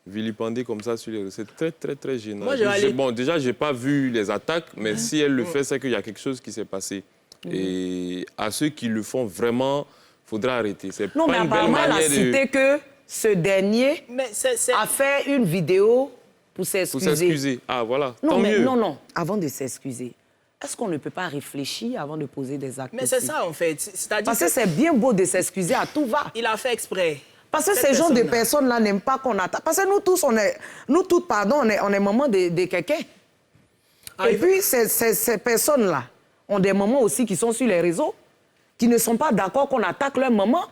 [SPEAKER 1] Vilipendée comme ça sur les réseaux, c'est très gênant. Bon, déjà, je n'ai pas vu les attaques, mais si elle le fait, c'est qu'il y a quelque chose qui s'est passé. Et à ceux qui le font vraiment, il faudra arrêter.
[SPEAKER 2] Non, mais apparemment, elle a cité que ce dernier a fait une vidéo pour s'excuser.
[SPEAKER 1] Pour s'excuser. Ah, voilà.
[SPEAKER 2] Non,
[SPEAKER 1] tant mieux.
[SPEAKER 2] Non. Avant de s'excuser, est-ce qu'on ne peut pas réfléchir avant de poser des actes?
[SPEAKER 13] Mais c'est ça, en fait.
[SPEAKER 2] Parce que c'est bien beau de s'excuser à tout va.
[SPEAKER 13] Il a fait exprès.
[SPEAKER 2] Parce que ces gens de personnes-là n'aiment pas qu'on attaque. Parce que nous toutes, on est maman de quelqu'un. Et puis, ces personnes-là ont des mamans aussi qui sont sur les réseaux. qui ne sont pas d'accord qu'on attaque leur maman,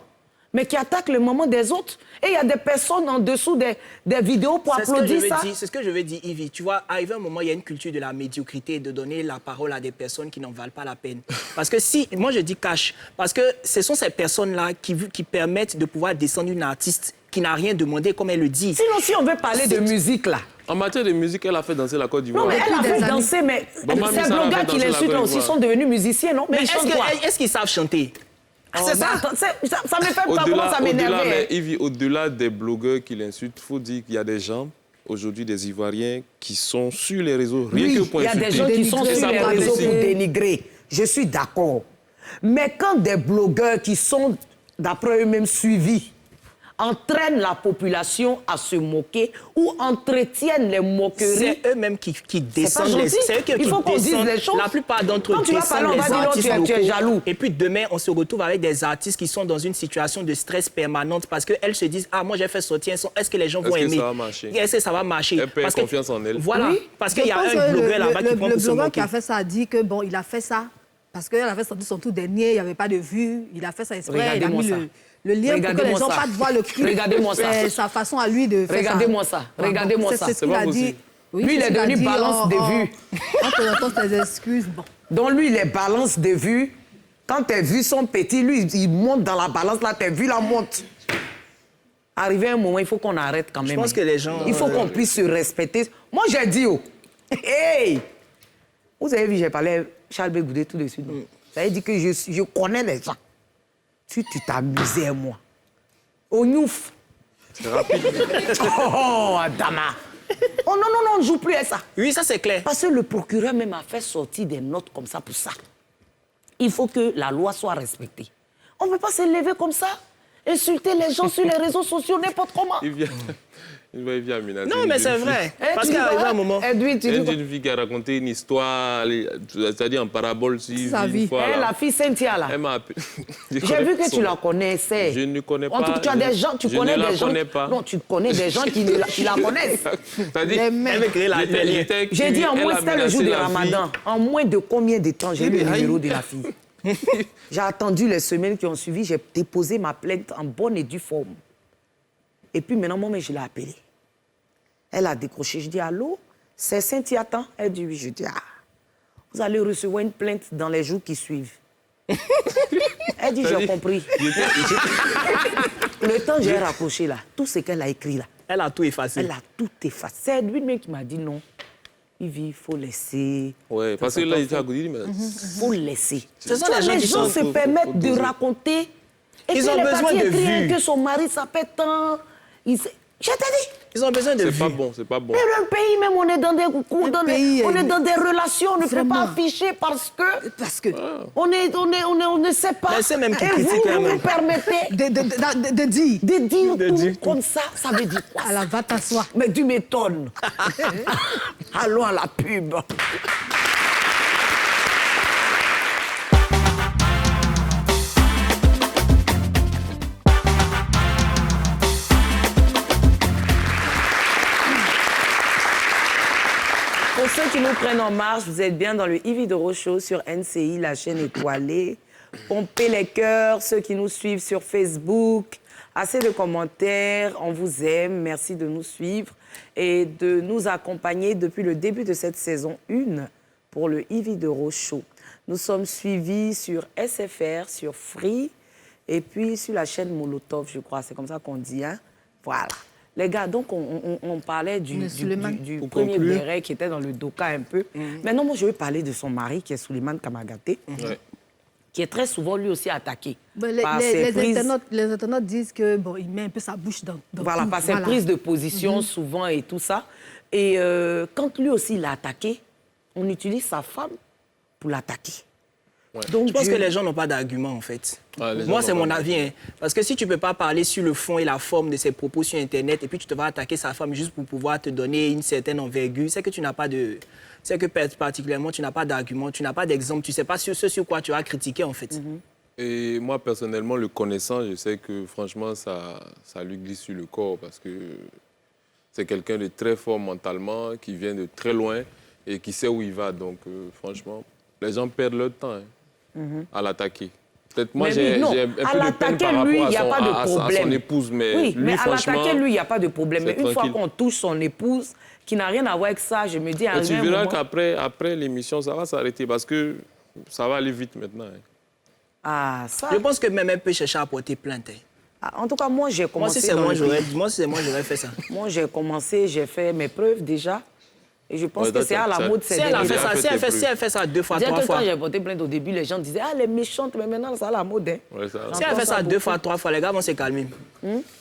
[SPEAKER 2] mais qui attaquent le maman des autres. Et il y a des personnes en dessous des vidéos pour applaudir ça.
[SPEAKER 13] C'est ce que je veux dire, Yves. Tu vois, arrivé un moment, il y a une culture de la médiocrité, de donner la parole à des personnes qui n'en valent pas la peine. Parce que si, moi je dis cash, parce que ce sont ces personnes-là qui permettent de pouvoir descendre une artiste qui n'a rien demandé, comme elle le dit.
[SPEAKER 2] Sinon, si on veut parler de musique, là.
[SPEAKER 1] En matière de musique, elle a fait danser la Côte d'Ivoire.
[SPEAKER 2] Non, mais elle a fait danser, mais ces blogueurs qui l'insultent aussi sont devenus musiciens, non?
[SPEAKER 13] Mais est-ce qu'ils savent chanter?
[SPEAKER 2] C'est ça. Ça me fait pas comment ça m'énerve.
[SPEAKER 1] Au-delà des blogueurs qui l'insultent, il faut dire qu'il y a des gens, aujourd'hui des Ivoiriens, qui sont sur les réseaux, rien que pour insulter.
[SPEAKER 2] Il y a des gens qui sont sur les réseaux pour dénigrer. Je suis d'accord. Mais quand des blogueurs qui sont, d'après eux-mêmes, suivis, entraînent la population à se moquer ou entretiennent les moqueries.
[SPEAKER 13] C'est eux-mêmes qui descendent les... C'est eux qui
[SPEAKER 2] Il faut qu'on dise les choses.
[SPEAKER 13] La plupart d'entre eux descendent les artistes locaux. Tu es jaloux. Et puis demain, on se retrouve avec des artistes qui sont dans une situation de stress permanente parce qu'elles se disent « Ah, moi j'ai fait sortir un son, est-ce que les gens vont aimer? Est-ce que ça va marcher? »
[SPEAKER 1] Elle perd confiance en elle.
[SPEAKER 13] Voilà, parce qu'il y a un blogueur là-bas qui prend pour se moquer.
[SPEAKER 3] Le blogueur qui a fait ça a dit que bon, il a fait ça parce qu'elle avait sorti son tout dernier, il n'y avait pas de vues, il a fait ça exprès, il a mis le lien pour que les gens pas voient le clip.
[SPEAKER 2] Regardez-moi ça.
[SPEAKER 3] C'est sa façon à lui de faire ça.
[SPEAKER 2] Regardez-moi ça. Regardez-moi ça.
[SPEAKER 3] C'est ce qu'il a dit.
[SPEAKER 2] Oui, lui, il est devenu balance de vues.
[SPEAKER 3] On te entend tes excuses. Bon.
[SPEAKER 2] Donc, lui, il est balance de vues. Quand tes vues sont petites, lui, il monte dans la balance, là, tes vues la montent. Arrivé un moment, il faut qu'on arrête quand même.
[SPEAKER 13] Je pense que les gens...
[SPEAKER 2] Il faut qu'on puisse se respecter. Moi, j'ai dit, oh, hey! Vous avez vu, j'ai parlé à Charles Bégoudé tout de suite. Ça veut dire que je connais les gens. Tu t'amusais, moi. Au Nyouf.
[SPEAKER 1] C'est rapide.
[SPEAKER 2] Oh, Adama. Oh non, on ne joue plus à ça.
[SPEAKER 13] Oui, ça c'est clair.
[SPEAKER 2] Parce que le procureur même a fait sortir des notes comme ça pour ça. Il faut que la loi soit respectée. On ne peut pas se lever comme ça, insulter les gens sur les réseaux sociaux, n'importe comment.
[SPEAKER 1] Il vient Amina.
[SPEAKER 13] Non, mais c'est vrai. Parce qu'il arrive un moment...
[SPEAKER 1] Une fille qui a raconté une histoire, c'est-à-dire en parabole.
[SPEAKER 2] Sa vie. La fille Cynthia, là. J'ai vu que tu la connaissais.
[SPEAKER 1] Je ne connais pas.
[SPEAKER 2] En tout cas, tu as des gens, tu connais des gens... Non, tu connais des gens qui la connaissent.
[SPEAKER 1] C'est-à-dire...
[SPEAKER 2] J'ai dit en moins, c'était le jour du Ramadan. En moins de combien de temps j'ai eu le numéro de la fille? J'ai attendu les semaines qui ont suivi, j'ai déposé ma plainte en bonne et due forme. Et puis maintenant, moi, je l'ai appelée. Elle a décroché. Je dis, allô, c'est Cynthia Tan? Elle dit, oui. Je dis, ah, vous allez recevoir une plainte dans les jours qui suivent. Elle dit, j'ai compris. Le temps, j'ai raccroché là. Tout ce qu'elle a écrit là.
[SPEAKER 13] Elle a tout effacé.
[SPEAKER 2] Elle a tout effacé. C'est lui-même qui m'a dit non. Il faut laisser.
[SPEAKER 1] Oui, parce que là, il
[SPEAKER 2] faut laisser.
[SPEAKER 13] Ce sont
[SPEAKER 2] les gens se permettent de raconter. Et
[SPEAKER 13] ils ont besoin de vues.
[SPEAKER 2] Que son mari s'appelle tant. Je t'ai dit.
[SPEAKER 13] Ils ont besoin de vues.
[SPEAKER 1] C'est pas bon, c'est pas bon.
[SPEAKER 2] Mais dans le pays, même, on est dans des on est dans des relations, on ne peut pas afficher parce que on ne sait pas.
[SPEAKER 13] Mais c'est même qui
[SPEAKER 2] et vous nous permettez de dire tout comme ça, ça veut dire quoi?
[SPEAKER 3] Alors, va t'asseoir.
[SPEAKER 2] Mais tu m'étonnes. Allons à la pub. Pour ceux qui nous prennent en marche, vous êtes bien dans le Yves Doro Show sur NCI, la chaîne étoilée. Pompez les cœurs, ceux qui nous suivent sur Facebook. Assez de commentaires, on vous aime. Merci de nous suivre et de nous accompagner depuis le début de cette saison 1 pour le Yves Doro Show. Nous sommes suivis sur SFR, sur Free et puis sur la chaîne Molotov, je crois. C'est comme ça qu'on dit, hein? Voilà. Les gars, donc on parlait du premier béret qui était dans le Doka un peu. Maintenant, moi, je vais parler de son mari, qui est Souleymane Kamagaté, qui est très souvent, lui aussi, attaqué.
[SPEAKER 3] Les internautes disent qu'il met un peu sa bouche dans
[SPEAKER 2] voilà,
[SPEAKER 3] tout.
[SPEAKER 2] Par ses prises de position, souvent, et tout ça. Et quand lui aussi, il a attaqué, on utilise sa femme pour l'attaquer.
[SPEAKER 13] Ouais. Donc, je pense que les gens n'ont pas d'argument, en fait. Moi, c'est mon avis. Hein. Parce que si tu ne peux pas parler sur le fond et la forme de ses propos sur Internet, et puis tu te vas attaquer sa femme juste pour pouvoir te donner une certaine envergure, c'est que tu n'as pas de... C'est que particulièrement, tu n'as pas d'argument, tu n'as pas d'exemple, tu ne sais pas ce sur quoi tu as critiqué, en fait.
[SPEAKER 1] Et moi, personnellement, le connaissant, je sais que, franchement, ça lui glisse sur le corps parce que c'est quelqu'un de très fort mentalement, qui vient de très loin et qui sait où il va. Donc, franchement, les gens perdent leur temps à l'attaquer. Peut-être moi,
[SPEAKER 2] Mais
[SPEAKER 1] j'ai
[SPEAKER 2] oui,
[SPEAKER 1] un peu
[SPEAKER 2] à
[SPEAKER 1] de peine
[SPEAKER 2] l'attaquer,
[SPEAKER 1] par
[SPEAKER 2] lui, il n'y a
[SPEAKER 1] rapport
[SPEAKER 2] pas de
[SPEAKER 1] à
[SPEAKER 2] problème.
[SPEAKER 1] son épouse, mais
[SPEAKER 2] oui,
[SPEAKER 1] lui,
[SPEAKER 2] mais à
[SPEAKER 1] franchement,
[SPEAKER 2] l'attaquer, lui, il n'y a pas de problème. Mais
[SPEAKER 1] c'est
[SPEAKER 2] une fois
[SPEAKER 1] tranquille.
[SPEAKER 2] qu'on touche son épouse, qui n'a rien à voir avec ça, je me dis...
[SPEAKER 1] Mais tu verras qu'après l'émission, ça va s'arrêter parce que ça va aller vite maintenant. Hein.
[SPEAKER 2] Ah, ça...
[SPEAKER 13] Je pense que même elle peut chercher à porter plainte.
[SPEAKER 2] Ah, en tout cas, moi, j'ai commencé...
[SPEAKER 13] Moi, si c'est moi, j'aurais fait ça.
[SPEAKER 2] Moi, j'ai commencé, j'ai fait mes preuves déjà. Et je pense que c'est à la mode.
[SPEAKER 13] Si elle fait ça 2 fois, 3 fois.
[SPEAKER 2] Quand j'ai porté plainte au début, les gens disaient « Ah, elle est méchante, mais maintenant, c'est à la mode. Hein. »
[SPEAKER 13] Si elle fait ça 2 fois, 3 fois, les gars vont se calmer.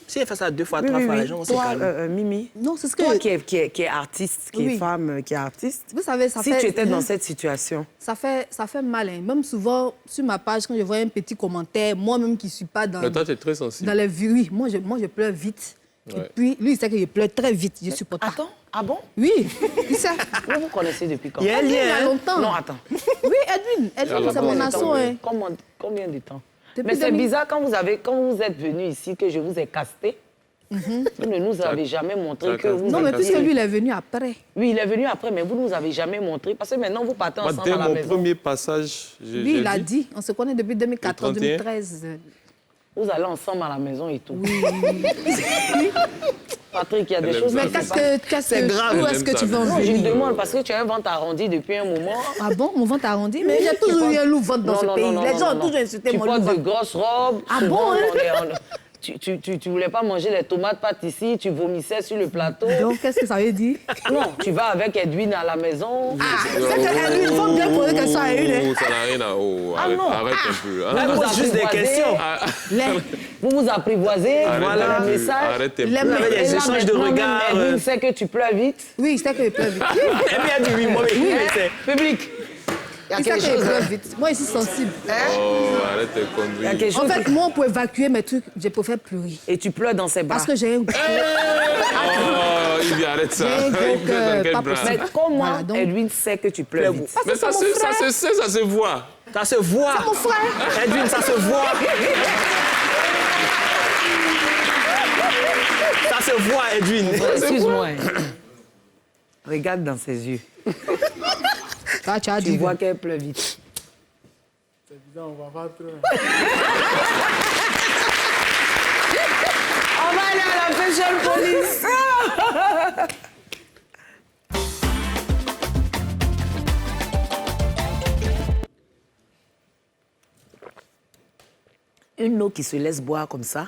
[SPEAKER 13] Si elle fait ça 2 fois, 3 fois, les gens vont se calmer.
[SPEAKER 2] Mimi,
[SPEAKER 3] non, c'est ce que...
[SPEAKER 2] toi qui es artiste, qui est femme, qui est artiste,
[SPEAKER 3] vous savez, ça
[SPEAKER 2] si
[SPEAKER 3] fait...
[SPEAKER 2] tu étais dans cette situation...
[SPEAKER 3] Ça fait mal. Hein. Même souvent, sur ma page, quand je vois un petit commentaire, moi-même qui ne suis pas dans...
[SPEAKER 1] Mais toi, tu es très sensible.
[SPEAKER 3] Dans les vues, oui. Moi, je pleure vite. Ouais. Et puis, lui, il sait que je pleure très vite. Je supporte pas.
[SPEAKER 2] Attends, ah bon?
[SPEAKER 3] Oui, il sait.
[SPEAKER 2] Vous vous connaissez depuis quand?
[SPEAKER 3] Il y a longtemps.
[SPEAKER 2] Non, attends.
[SPEAKER 3] Oui, Edwin, c'est mon asso. Hein.
[SPEAKER 2] Combien de temps? Mais c'est bizarre quand vous êtes venu ici, que je vous ai casté. Vous ne nous avez jamais montré que vous...
[SPEAKER 3] Non, mais puisque lui, il est venu après.
[SPEAKER 2] Oui, il est venu après, mais vous ne nous avez jamais montré. Parce que maintenant, vous partez ensemble à la maison.
[SPEAKER 1] Dès mon premier passage,
[SPEAKER 3] lui, il a dit. On se connaît depuis 2014-2013.
[SPEAKER 2] Vous allez ensemble à la maison et tout.
[SPEAKER 3] Oui.
[SPEAKER 2] Patrick, il y a des choses...
[SPEAKER 3] Mais c'est grave. Où est-ce que tu veux en venir?
[SPEAKER 2] Je me demande, parce que tu as un ventre arrondi depuis un moment.
[SPEAKER 3] Ah bon, mon ventre arrondi? Mais j'ai toujours eu un lourd ventre dans ce pays. Les gens ont toujours insulté mon lourd ventre.
[SPEAKER 2] Tu portes de grosses robes.
[SPEAKER 3] Ah bon, hein?
[SPEAKER 2] Tu voulais pas manger les tomates pâtes ici, tu vomissais sur le plateau.
[SPEAKER 3] Donc, qu'est-ce que ça veut dire?
[SPEAKER 2] Non, tu vas avec Edwin à la maison.
[SPEAKER 3] Ah, c'est qu'Edwin, il faut bien poser question à une.
[SPEAKER 1] Ça n'a rien à... Oh, arrête un peu.
[SPEAKER 13] Hein. Elle pose juste des questions.
[SPEAKER 2] Vous vous apprivoisez, voilà le message.
[SPEAKER 1] Arrête un peu.
[SPEAKER 13] Les échanges de regards.
[SPEAKER 2] Edwin sait que tu pleures vite.
[SPEAKER 3] Oui, je sais que je pleure vite.
[SPEAKER 13] Et puis elle dit oui, moi, oui,
[SPEAKER 2] public.
[SPEAKER 3] Il sait que je pleure vite. Moi, je suis sensible.
[SPEAKER 1] Oh, arrête de conduire.
[SPEAKER 3] En fait, moi, pour évacuer mes trucs, je préfère pleurer.
[SPEAKER 2] Et tu pleures dans ses bras?
[SPEAKER 3] Parce que j'ai un gros...
[SPEAKER 1] Oh, il arrête ça.
[SPEAKER 3] J'ai un gros cœur, pas possible.
[SPEAKER 2] Mais comment Edwin sait que tu pleures vite?
[SPEAKER 1] Mais ça se voit.
[SPEAKER 13] Ça se voit.
[SPEAKER 3] C'est mon frère.
[SPEAKER 13] Edwin, ça se voit. Ça se voit, Edwin.
[SPEAKER 2] Excuse-moi. Regarde dans ses yeux. Tu vois qu'elle pleure vite.
[SPEAKER 15] C'est bizarre, on va pas trop.
[SPEAKER 2] On va aller à la fashion police. Une eau qui se laisse boire comme ça.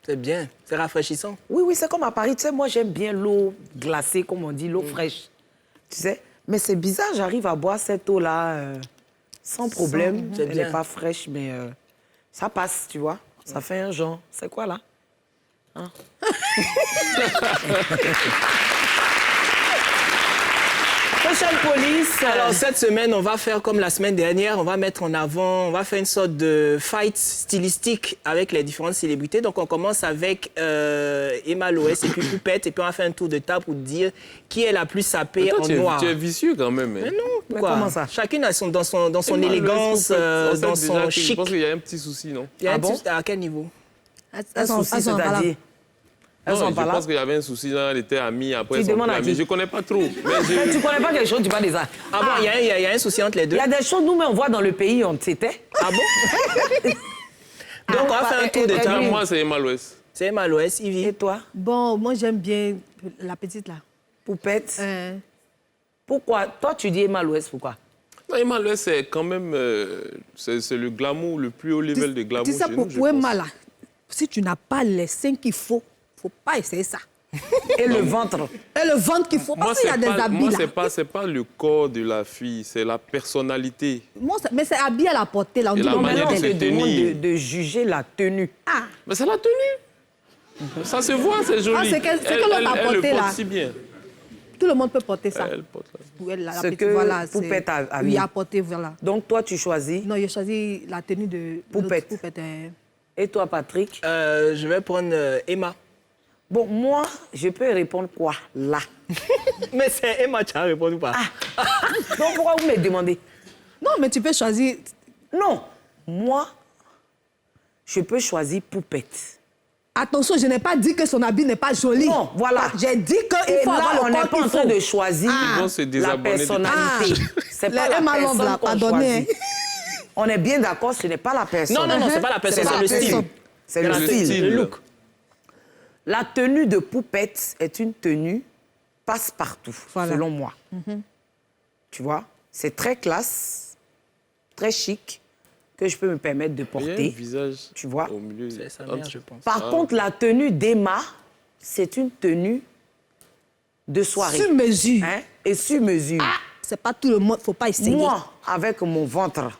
[SPEAKER 13] C'est bien, c'est rafraîchissant.
[SPEAKER 2] Oui, oui, c'est comme à Paris. Tu sais, moi, j'aime bien l'eau glacée, comme on dit, l'eau fraîche. Tu sais, mais c'est bizarre, j'arrive à boire cette eau-là sans problème. Elle n'est pas fraîche, mais ça passe, tu vois. Ça fait un genre. C'est quoi, là? Hein? Fashion Police.
[SPEAKER 13] Alors, cette semaine, on va faire comme la semaine dernière. On va mettre en avant, on va faire une sorte de fight stylistique avec les différentes célébrités. Donc, on commence avec Emma Loès et puis Poupette. Et puis, on va faire un tour de table pour dire qui est la plus sapée en noir.
[SPEAKER 1] Tu es vicieux quand même. Hein.
[SPEAKER 13] Mais non, pourquoi?
[SPEAKER 2] Mais comment ça?
[SPEAKER 13] Chacune a dans son élégance, dans son chic.
[SPEAKER 1] Je pense qu'il y a un petit souci, non?
[SPEAKER 13] Ah bon? À quel niveau?
[SPEAKER 2] Un souci, c'est-à-dire?
[SPEAKER 1] Non, je pense qu'il y avait un souci, là, elle était amie, après ils sont plus amis. Je ne connais pas trop.
[SPEAKER 2] Mais tu ne connais pas quelque chose, tu vas des arts.
[SPEAKER 13] Ah bon, il y a un souci entre les deux?
[SPEAKER 2] Il y a des choses, nous, mais on voit dans le pays, on s'était.
[SPEAKER 13] Ah bon? Donc, on va faire un tour de table.
[SPEAKER 1] Moi, c'est Emma Loès.
[SPEAKER 13] C'est Emma Loès, Yvi.
[SPEAKER 2] Et toi?
[SPEAKER 3] Bon, moi, j'aime bien la petite, là.
[SPEAKER 2] Poupette. Pourquoi? Toi, tu dis Emma Loès, pourquoi?
[SPEAKER 1] Non, Emma Loès, c'est quand même... c'est le glamour, le plus haut level de glamour
[SPEAKER 3] chez nous, pour Emma, là, si tu n'as pas les seins qu'il faut pas essayer ça.
[SPEAKER 2] Et le ventre.
[SPEAKER 3] Et le ventre qu'il faut, parce qu'il y a des habits là.
[SPEAKER 1] Moi, c'est pas le corps de la fille, c'est la personnalité.
[SPEAKER 3] Mais c'est habillé à la portée, là. On
[SPEAKER 1] dit la manière de se tenir.
[SPEAKER 2] De juger la tenue.
[SPEAKER 3] Ah.
[SPEAKER 1] Mais c'est la tenue. Ça se voit, c'est joli.
[SPEAKER 3] C'est que l'autre a porté, là.
[SPEAKER 1] Si bien.
[SPEAKER 3] Tout le monde peut porter ça.
[SPEAKER 1] Elle porte là.
[SPEAKER 3] Pour elle, la
[SPEAKER 2] ce
[SPEAKER 3] petite,
[SPEAKER 2] que
[SPEAKER 3] voilà,
[SPEAKER 2] Poupette a
[SPEAKER 3] oui, a porté, voilà.
[SPEAKER 2] Donc, toi, tu choisis?
[SPEAKER 3] Non, j'ai choisi la tenue de
[SPEAKER 2] Poupette. Et toi, Patrick?
[SPEAKER 13] Je vais prendre Emma.
[SPEAKER 2] Bon, moi, je peux répondre quoi, là?
[SPEAKER 13] Mais c'est Emma, tu as répondu ou pas?
[SPEAKER 2] Donc, pourquoi vous me demandez?
[SPEAKER 3] Non, mais tu peux choisir...
[SPEAKER 2] Non, moi, je peux choisir Poupette.
[SPEAKER 3] Attention, je n'ai pas dit que son habit n'est pas joli.
[SPEAKER 2] Non, voilà.
[SPEAKER 3] J'ai dit qu'il faut avoir le corps qu'il faut.
[SPEAKER 2] On n'est pas en train de choisir la personnalité.
[SPEAKER 3] C'est pas la personne qu'on choisit.
[SPEAKER 2] On est bien d'accord, ce n'est pas la personne.
[SPEAKER 13] Non, non, non, c'est pas la personne, c'est le style.
[SPEAKER 2] C'est le style.
[SPEAKER 13] Le look.
[SPEAKER 2] La tenue de poupette est une tenue passe-partout, selon moi. Tu vois, c'est très classe, très chic, que je peux me permettre de porter.
[SPEAKER 1] Il y a un visage
[SPEAKER 2] tu vois.
[SPEAKER 1] au milieu.
[SPEAKER 13] C'est sa mère, je pense.
[SPEAKER 2] Par contre, la tenue d'Emma, c'est une tenue de soirée.
[SPEAKER 3] Sur mesure.
[SPEAKER 2] Hein? Et sur mesure.
[SPEAKER 3] Ah, c'est pas tout le monde, faut pas essayer.
[SPEAKER 2] Moi, avec mon ventre,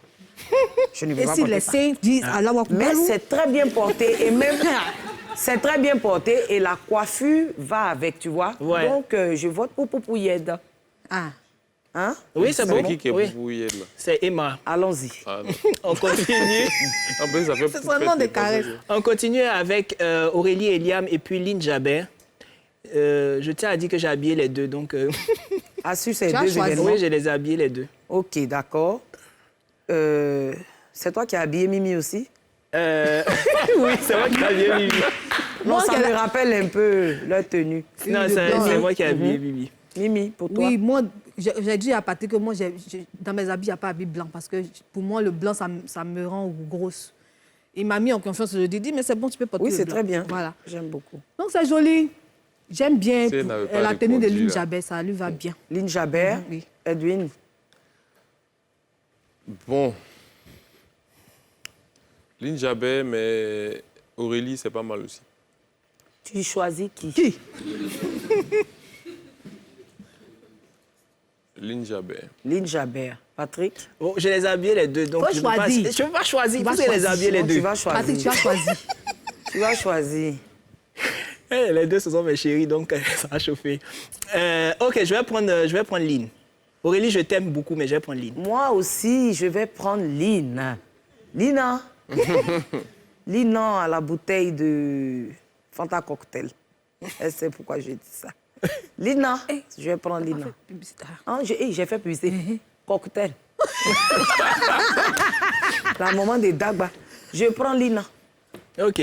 [SPEAKER 2] je ne vais
[SPEAKER 3] Et
[SPEAKER 2] pas
[SPEAKER 3] si
[SPEAKER 2] porter
[SPEAKER 3] les
[SPEAKER 2] ça.
[SPEAKER 3] seins disent Allah wa
[SPEAKER 2] Mais c'est très bien porté et même c'est très bien porté et la coiffure va avec, tu vois.
[SPEAKER 13] Ouais.
[SPEAKER 2] Donc je vote pour Poupouilled.
[SPEAKER 3] Ah.
[SPEAKER 2] Hein?
[SPEAKER 13] Oui, c'est bon.
[SPEAKER 1] Qui est
[SPEAKER 13] Oui.
[SPEAKER 1] Poupouilled, là?
[SPEAKER 13] C'est Emma.
[SPEAKER 2] Allons-y.
[SPEAKER 1] Ah,
[SPEAKER 13] On continue.
[SPEAKER 1] en plus, ça fait
[SPEAKER 3] C'est seulement des caresses.
[SPEAKER 13] On continue avec Aurélie Eliam et puis Lynn Jabert. Je tiens à dire que j'ai habillé les deux, donc...
[SPEAKER 2] Ah, sur ces
[SPEAKER 3] Tu as
[SPEAKER 2] deux
[SPEAKER 3] choisi.
[SPEAKER 2] événements?
[SPEAKER 13] Oui, je les ai habillés les deux.
[SPEAKER 2] Ok, d'accord. C'est toi qui as habillé Mimi aussi?
[SPEAKER 13] Oui, c'est moi qui ai habillé Mimi.
[SPEAKER 2] Non, ça me rappelle un peu leur tenue.
[SPEAKER 13] Non, c'est moi qui ai habillé Mimi.
[SPEAKER 2] Mimi, pour toi?
[SPEAKER 3] Oui, moi, j'ai dit à Patrick que moi, dans mes habits, il n'y a pas habit blanc parce que pour moi, le blanc, ça me rend grosse. Il m'a mis en confiance. Je lui ai dit, mais c'est bon, tu peux porter
[SPEAKER 2] Oui,
[SPEAKER 3] le
[SPEAKER 2] c'est
[SPEAKER 3] blanc.
[SPEAKER 2] très bien.
[SPEAKER 3] Voilà.
[SPEAKER 2] J'aime beaucoup.
[SPEAKER 3] Donc, c'est joli. J'aime bien
[SPEAKER 1] Si elle n'avait pas
[SPEAKER 3] la tenue de
[SPEAKER 1] répondu,
[SPEAKER 3] Lynn
[SPEAKER 1] là.
[SPEAKER 3] Jabet, ça lui va bien.
[SPEAKER 2] Lynn Jabert,
[SPEAKER 3] Oui.
[SPEAKER 2] Edwin.
[SPEAKER 1] Bon. Lynn Jabet, mais Aurélie, c'est pas mal aussi.
[SPEAKER 2] Tu choisis qui?
[SPEAKER 3] Qui?
[SPEAKER 1] Lynn Jabet.
[SPEAKER 2] Lynn Jabert. Patrick?
[SPEAKER 13] Bon, je les ai habillés les deux, donc
[SPEAKER 3] Faut
[SPEAKER 13] je ne peux pas choisir.
[SPEAKER 3] Tu vas
[SPEAKER 13] Vous les
[SPEAKER 3] choisir.
[SPEAKER 13] habillés les
[SPEAKER 2] Non,
[SPEAKER 13] deux.
[SPEAKER 2] tu vas choisir.
[SPEAKER 3] Patrick, tu as choisi.
[SPEAKER 2] Tu vas choisir.
[SPEAKER 13] Les deux, ce sont mes chéris, donc ça a chauffé. OK, je vais prendre Lynn. Aurélie, je t'aime beaucoup, mais je vais prendre Lynn.
[SPEAKER 2] Moi aussi, je vais prendre Lynn. Lina. Lina à la bouteille de Fanta Cocktail. Elle sait pourquoi je dis ça. Lina. Je vais prendre Lina. Ah, j'ai fait publicité. Cocktail. La maman des Dagba. Je prends Lina.
[SPEAKER 13] OK.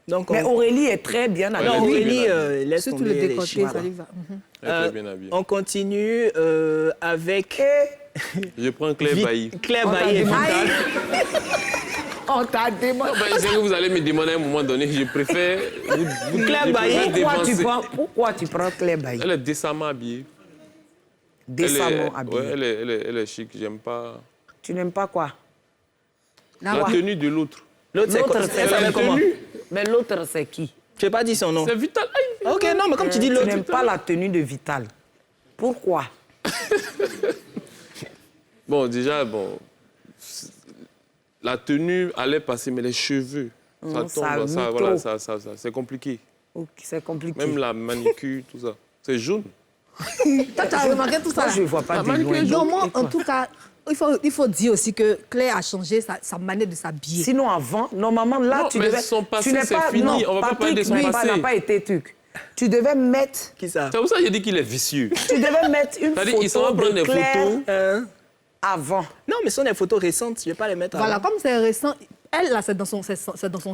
[SPEAKER 13] Donc,
[SPEAKER 2] Mais Aurélie est très bien habillée.
[SPEAKER 13] non,
[SPEAKER 1] elle est
[SPEAKER 13] Aurélie,
[SPEAKER 1] bien habillée.
[SPEAKER 13] laisse
[SPEAKER 3] Surtout
[SPEAKER 13] tomber,
[SPEAKER 3] le
[SPEAKER 13] elle est
[SPEAKER 3] décolleté,
[SPEAKER 13] chic.
[SPEAKER 3] ça lui va.
[SPEAKER 1] Elle est très bien habillée.
[SPEAKER 13] On continue avec
[SPEAKER 1] Je prends Claire Bailly.
[SPEAKER 13] Claire Bailly et Vital.
[SPEAKER 2] On t'a demandé.
[SPEAKER 1] Ben, je sais que vous allez me demander à un moment donné, je préfère vous
[SPEAKER 13] Claire
[SPEAKER 1] je
[SPEAKER 13] Bailly.
[SPEAKER 1] préfère
[SPEAKER 2] Pourquoi tu prends Claire Bailly?
[SPEAKER 1] Elle est décemment habillée.
[SPEAKER 2] Décemment habillée.
[SPEAKER 1] Ouais, elle est chic, j'aime pas.
[SPEAKER 2] Tu n'aimes pas quoi?
[SPEAKER 1] La tenue de l'autre.
[SPEAKER 13] L'autre, c'est quoi?
[SPEAKER 2] L'autre,
[SPEAKER 13] Elle s'appelle comment?
[SPEAKER 2] Mais l'autre, c'est qui?
[SPEAKER 13] Je n'ai pas dit son nom.
[SPEAKER 1] C'est Vital. Aïe.
[SPEAKER 13] OK, non, mais comme tu dis
[SPEAKER 2] Tu
[SPEAKER 13] l'autre.
[SPEAKER 2] n'aimes pas la tenue de Vital. Pourquoi?
[SPEAKER 1] Bon, déjà, la tenue allait passer, mais les cheveux, ça tombe,
[SPEAKER 2] ça
[SPEAKER 1] voilà,
[SPEAKER 2] trop.
[SPEAKER 1] c'est compliqué.
[SPEAKER 2] Ok, c'est compliqué.
[SPEAKER 1] Même la manicure, tout ça. C'est jaune.
[SPEAKER 3] Toi, tu as remarqué tout ça?
[SPEAKER 2] Moi, je ne vois pas de loin.
[SPEAKER 3] Non, moi, en tout cas, il faut dire aussi que Claire a changé sa manière de s'habiller.
[SPEAKER 2] Sinon, avant, normalement, là,
[SPEAKER 1] Non,
[SPEAKER 2] tu
[SPEAKER 1] mais
[SPEAKER 2] devais...
[SPEAKER 1] son passé,
[SPEAKER 2] tu n'es
[SPEAKER 1] c'est
[SPEAKER 2] pas...
[SPEAKER 1] fini.
[SPEAKER 2] Non,
[SPEAKER 1] On va pas parler de son
[SPEAKER 2] Patrick,
[SPEAKER 1] passé.
[SPEAKER 2] n'a pas été truc. Tu devais mettre...
[SPEAKER 13] Qui ça?
[SPEAKER 1] C'est pour ça que j'ai dit qu'il est vicieux.
[SPEAKER 2] Tu devais mettre une
[SPEAKER 1] C'est-à-dire, ils sont
[SPEAKER 2] photo
[SPEAKER 1] en train
[SPEAKER 2] de
[SPEAKER 1] de
[SPEAKER 2] Claire
[SPEAKER 1] photos.
[SPEAKER 2] avant.
[SPEAKER 13] Non, mais ce sont des photos récentes. Je ne vais pas les mettre
[SPEAKER 3] Voilà,
[SPEAKER 13] avant.
[SPEAKER 3] comme c'est récent, elle, là, c'est dans son style.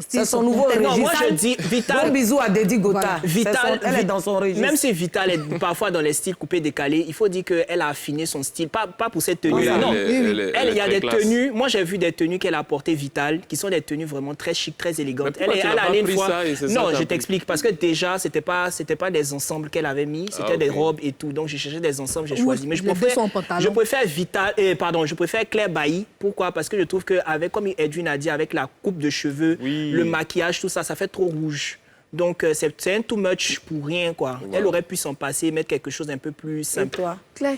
[SPEAKER 2] C'est son nouveau
[SPEAKER 3] contexte.
[SPEAKER 2] registre.
[SPEAKER 13] Non, moi, je dis Vital.
[SPEAKER 2] Bon bisou à Dédi Gota.
[SPEAKER 3] Voilà.
[SPEAKER 13] Vital,
[SPEAKER 2] Elle est dans son registre.
[SPEAKER 13] Même si Vital est parfois dans les styles coupés décalés, il faut dire qu'elle a affiné son style, pas pour cette tenue.
[SPEAKER 1] Oui,
[SPEAKER 13] non,
[SPEAKER 1] elle
[SPEAKER 13] il y a
[SPEAKER 1] est
[SPEAKER 13] des
[SPEAKER 1] très classe.
[SPEAKER 13] tenues. Moi, j'ai vu des tenues qu'elle a portées Vital, qui sont des tenues vraiment très chic, très élégantes.
[SPEAKER 1] Mais pourquoi tu n'as pas
[SPEAKER 13] allait une
[SPEAKER 1] pris
[SPEAKER 13] fois.
[SPEAKER 1] ça et c'est ça
[SPEAKER 13] Non,
[SPEAKER 1] que t'as
[SPEAKER 13] je
[SPEAKER 1] pris?
[SPEAKER 13] t'explique parce que déjà, c'était pas des ensembles qu'elle avait mis, c'était
[SPEAKER 1] ok.
[SPEAKER 13] des robes et tout. Donc j'ai cherché des ensembles, j'ai
[SPEAKER 3] Oui,
[SPEAKER 13] choisi. Mais
[SPEAKER 3] les deux sont en pantalon.
[SPEAKER 13] je préfère je préfère Claire Bailly. Pourquoi? Parce que je trouve que avec, comme Edwin a dit, avec la coupe de cheveux,
[SPEAKER 1] Oui.
[SPEAKER 13] le maquillage, tout ça, ça fait trop rouge. Donc, c'est un too much pour rien, quoi.
[SPEAKER 1] Voilà.
[SPEAKER 13] Elle aurait pu s'en passer, mettre quelque chose d'un peu plus
[SPEAKER 2] Et
[SPEAKER 13] simple.
[SPEAKER 2] toi?
[SPEAKER 3] Claire.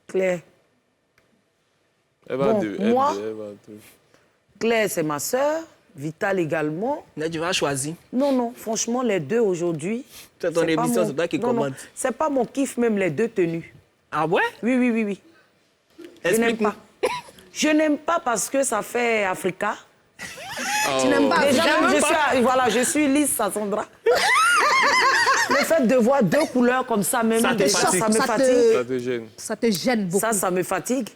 [SPEAKER 2] Claire.
[SPEAKER 1] Elle va
[SPEAKER 2] Bon,
[SPEAKER 1] de.
[SPEAKER 2] moi-
[SPEAKER 1] elle va de-
[SPEAKER 2] Claire, c'est ma sœur. Vital également.
[SPEAKER 13] Là, tu vas choisir.
[SPEAKER 2] Non, franchement, les deux aujourd'hui...
[SPEAKER 13] C'est ton
[SPEAKER 2] c'est pas
[SPEAKER 13] émission,
[SPEAKER 2] mon-
[SPEAKER 13] c'est toi qui
[SPEAKER 2] Non,
[SPEAKER 13] commande.
[SPEAKER 2] c'est pas mon kiff, même les deux tenues.
[SPEAKER 13] Ah ouais?
[SPEAKER 2] Oui. Je n'aime
[SPEAKER 13] Explique-moi.
[SPEAKER 2] pas. Je n'aime pas parce que ça fait Africa.
[SPEAKER 3] Tu n'aimes pas?
[SPEAKER 2] Déjà,
[SPEAKER 3] Déjà,
[SPEAKER 2] je suis lisse, Sandra. Le fait de voir deux couleurs comme ça, même,
[SPEAKER 13] Ça te
[SPEAKER 2] déjà,
[SPEAKER 13] fatigue.
[SPEAKER 2] ça me
[SPEAKER 3] Ça te-
[SPEAKER 2] fatigue.
[SPEAKER 1] Ça te gêne.
[SPEAKER 3] ça te gêne beaucoup.
[SPEAKER 2] Ça me fatigue.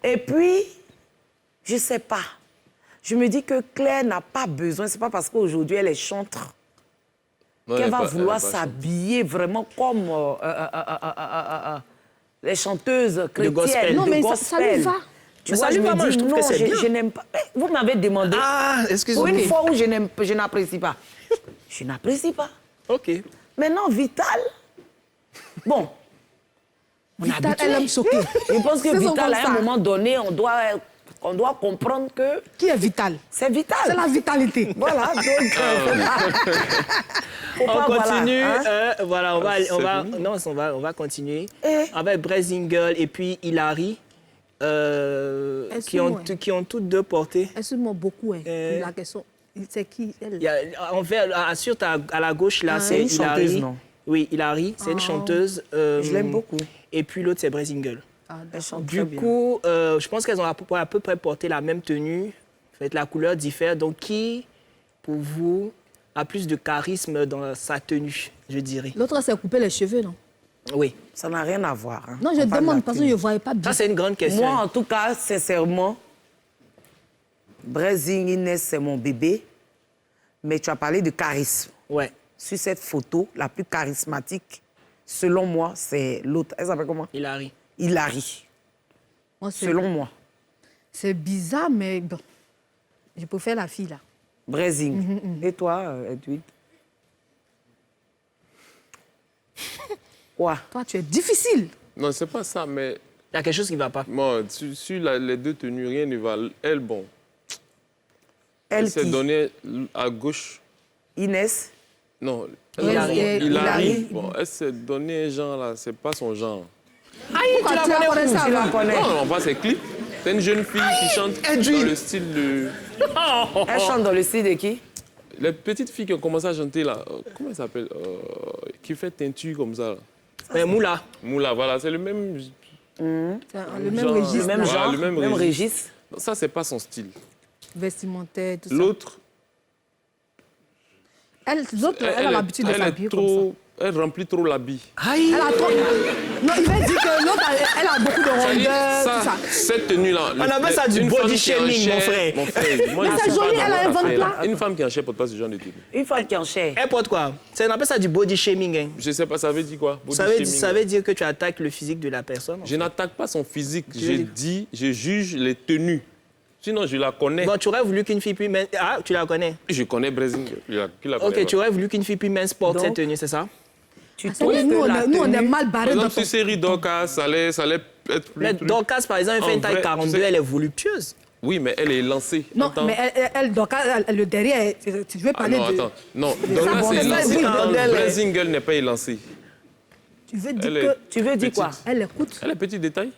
[SPEAKER 2] Et puis, je ne sais pas. Je me dis que Claire n'a pas besoin. Ce n'est pas parce qu'aujourd'hui, elle est chantre
[SPEAKER 1] Non,
[SPEAKER 2] qu'elle
[SPEAKER 1] elle
[SPEAKER 2] va
[SPEAKER 1] est pas-
[SPEAKER 2] vouloir
[SPEAKER 1] elle est pas
[SPEAKER 2] s'habiller vraiment comme les chanteuses chrétiennes
[SPEAKER 13] gospel.
[SPEAKER 3] Non,
[SPEAKER 2] de
[SPEAKER 3] mais ça
[SPEAKER 2] gospel.
[SPEAKER 3] lui va.
[SPEAKER 2] Tu vois, je me dis, non, je n'aime pas. Vous m'avez demandé.
[SPEAKER 13] Ah, excusez-moi.
[SPEAKER 2] Pour une fois où je n'apprécie pas. Je n'apprécie pas.
[SPEAKER 13] OK.
[SPEAKER 2] Maintenant, Vital. Bon.
[SPEAKER 3] Vital, elle aime choquer.
[SPEAKER 2] Je pense que Vital, à un moment donné, on doit comprendre que...
[SPEAKER 3] Qui est Vital?
[SPEAKER 2] C'est Vital.
[SPEAKER 3] C'est la vitalité.
[SPEAKER 2] Voilà, donc...
[SPEAKER 13] on continue. Voilà, on va continuer avec Brezinger et puis Hilary. Qui ont toutes deux porté.
[SPEAKER 3] Elles se montrent beaucoup. La question, c'est qui elle?
[SPEAKER 13] À la gauche, là, c'est
[SPEAKER 2] une chanteuse, non?
[SPEAKER 13] Oui, Hilary, c'est une chanteuse.
[SPEAKER 2] Je l'aime beaucoup.
[SPEAKER 13] Et puis l'autre, c'est Brezinger.
[SPEAKER 2] Elle chante
[SPEAKER 13] Du coup, je pense qu'elles ont à peu près porté la même tenue. En fait, la couleur diffère. Donc, qui, pour vous, a plus de charisme dans sa tenue, je dirais?
[SPEAKER 3] L'autre s'est coupé les cheveux, non?
[SPEAKER 13] Oui.
[SPEAKER 2] Ça n'a rien à voir. Hein.
[SPEAKER 3] Non, je demande parce que je ne voyais pas bien.
[SPEAKER 13] Ça, c'est une grande question.
[SPEAKER 2] Moi, en tout cas, sincèrement, Brezinger, Inès, c'est mon bébé. Mais tu as parlé de charisme.
[SPEAKER 13] Ouais.
[SPEAKER 2] Sur cette photo, la plus charismatique, selon moi, c'est l'autre. Elle s'appelle comment?
[SPEAKER 13] Hilary.
[SPEAKER 2] Hilary. Selon moi.
[SPEAKER 3] C'est bizarre, mais bon. Je préfère la fille, là.
[SPEAKER 2] Brezinger. Et toi, Edwin? Quoi?
[SPEAKER 3] Toi, tu es difficile.
[SPEAKER 1] Non, c'est pas ça, mais...
[SPEAKER 13] Il y a quelque chose qui ne va pas.
[SPEAKER 1] Bon, sur les deux tenues, rien ne va. Elle, bon...
[SPEAKER 2] Elle
[SPEAKER 1] s'est donnée à gauche.
[SPEAKER 2] Inès?
[SPEAKER 1] Non.
[SPEAKER 2] Hilary.
[SPEAKER 1] Bon, elle s'est donnée un genre, là. C'est pas son genre.
[SPEAKER 3] Tu la connais ça, là?
[SPEAKER 1] Non, on voit ses clips. C'est une jeune fille qui chante dans le style de...
[SPEAKER 2] Elle chante dans le style de qui?
[SPEAKER 1] Les petites filles qui ont commencé à chanter, là, comment elle s'appelle? Qui fait teinture comme ça, là.
[SPEAKER 13] Moula.
[SPEAKER 1] Moula, voilà, c'est le même...
[SPEAKER 3] Le même registre.
[SPEAKER 2] Le même genre,
[SPEAKER 1] voilà, le
[SPEAKER 2] même registre.
[SPEAKER 1] Non, ça, c'est pas son style.
[SPEAKER 3] Vestimentaire, tout ça.
[SPEAKER 1] L'autre...
[SPEAKER 3] Elle a l'habitude de s'habiller comme ça.
[SPEAKER 1] Elle remplit trop l'habit.
[SPEAKER 3] Elle a trop... Non, il va dire que l'autre, elle a beaucoup de rondeurs, tout ça.
[SPEAKER 1] Cette tenue-là...
[SPEAKER 13] On appelle ça du body shaming, mon frère.
[SPEAKER 1] Moi,
[SPEAKER 3] mais c'est joli, elle a un ventre plat.
[SPEAKER 1] Une femme qui est en chair porte pas ce genre de tenue.
[SPEAKER 2] Une femme qui est en chair.
[SPEAKER 13] Elle porte quoi? On appelle ça du body shaming. Hein.
[SPEAKER 1] Je sais pas, ça veut dire quoi?
[SPEAKER 13] Ça veut dire que tu attaques le physique de la personne.
[SPEAKER 1] Je n'attaque pas son physique. Je juge les tenues. Sinon, je la connais.
[SPEAKER 13] Bon, tu aurais voulu qu'une fille plus mince... Ah, tu la connais?
[SPEAKER 1] Je connais Brezinger.
[SPEAKER 13] Ok, tu aurais voulu qu'une fille plus mince porte cette tenue, c'est ça?
[SPEAKER 3] Nous, on est mal barrés dans
[SPEAKER 1] ton... Par exemple, série Dorcas, ça allait être plus...
[SPEAKER 13] Dorcas, par exemple, elle fait une taille 42, elle est voluptueuse.
[SPEAKER 1] Oui, mais elle est lancée.
[SPEAKER 3] Non, mais elle Dorcas, le derrière, tu veux parler de...
[SPEAKER 1] Attends, non. Dorcas est lancée. Brezinger n'est pas élancée.
[SPEAKER 3] Tu veux dire quoi? Elle écoute.
[SPEAKER 1] Elle est petit détail.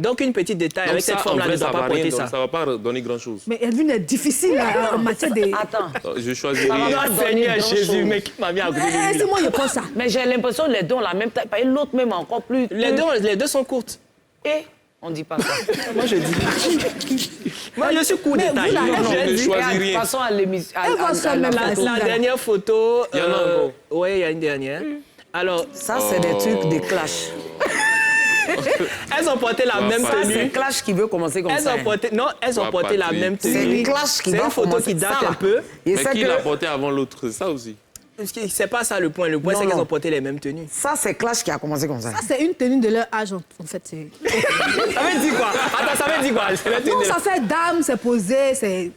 [SPEAKER 13] Donc, une petite détail avec cette forme-là ne doit pas porter ça.
[SPEAKER 1] Ça ne va pas donner grand-chose.
[SPEAKER 3] Mais Edwin est difficile en matière de...
[SPEAKER 2] Attends.
[SPEAKER 1] Je choisirais...
[SPEAKER 13] Seigneur Jésus, mais qui m'a mis à côté de lui.
[SPEAKER 3] C'est moi, je pense ça.
[SPEAKER 2] Mais j'ai l'impression que les deux ont la même taille. L'autre même encore plus...
[SPEAKER 13] Les deux sont courtes.
[SPEAKER 2] Et on ne dit pas ça.
[SPEAKER 13] Moi, je dis. Moi, je suis court de taille.
[SPEAKER 1] Je ne choisis rien.
[SPEAKER 2] Passons à l'émission.
[SPEAKER 13] La dernière photo...
[SPEAKER 1] Il y en a encore.
[SPEAKER 13] Oui, il y a une dernière. Alors...
[SPEAKER 2] Ça, c'est des trucs de clash.
[SPEAKER 13] Elles ont porté la même tenue.
[SPEAKER 2] C'est Clash qui veut commencer comme ça.
[SPEAKER 13] Elles ont porté la même tenue.
[SPEAKER 2] C'est Clash qui va commencer.
[SPEAKER 13] C'est une photo qui date un peu.
[SPEAKER 1] Mais qui l'a porté avant l'autre? C'est ça aussi.
[SPEAKER 13] C'est pas ça le point. Le point, c'est qu'elles ont porté les mêmes tenues.
[SPEAKER 2] Ça, c'est Clash qui a commencé comme ça.
[SPEAKER 3] Ça, c'est une tenue de leur âge, en fait.
[SPEAKER 13] Ça veut dire quoi? Attends, ça veut dire quoi?
[SPEAKER 3] Non, ça fait dame, c'est posé, c'est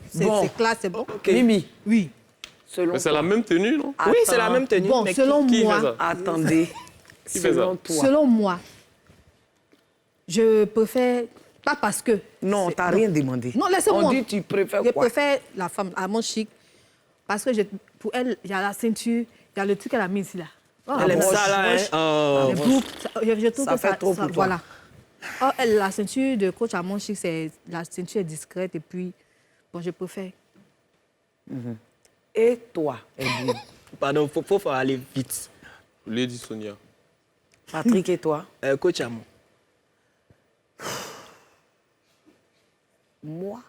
[SPEAKER 3] classe, c'est bon.
[SPEAKER 2] Mimi.
[SPEAKER 3] Oui.
[SPEAKER 1] Mais c'est la même tenue, non?
[SPEAKER 13] Oui, c'est la même tenue.
[SPEAKER 3] Bon, selon moi...
[SPEAKER 2] Attendez.
[SPEAKER 3] Selon toi. Selon moi, je préfère... Pas parce que...
[SPEAKER 2] Non, t'as rien demandé.
[SPEAKER 3] Non, laissez-moi.
[SPEAKER 2] On dit tu préfères quoi?
[SPEAKER 3] Je préfère la femme à mon chic. Parce que pour elle, il y a la ceinture, il y a le truc qu'elle a mis ici, là.
[SPEAKER 13] Elle aime ça, là.
[SPEAKER 3] Les boucles. Je trouve
[SPEAKER 2] ça
[SPEAKER 3] que
[SPEAKER 2] fait trop pour toi.
[SPEAKER 3] Voilà. Elle, la ceinture de coach à mon chic, la ceinture est discrète et puis... Bon, je préfère.
[SPEAKER 2] Et toi, Edwin?
[SPEAKER 13] Pardon, faut aller vite.
[SPEAKER 1] Lady Sonia.
[SPEAKER 2] Patrick et toi?
[SPEAKER 13] Coach Amon.
[SPEAKER 2] Moi?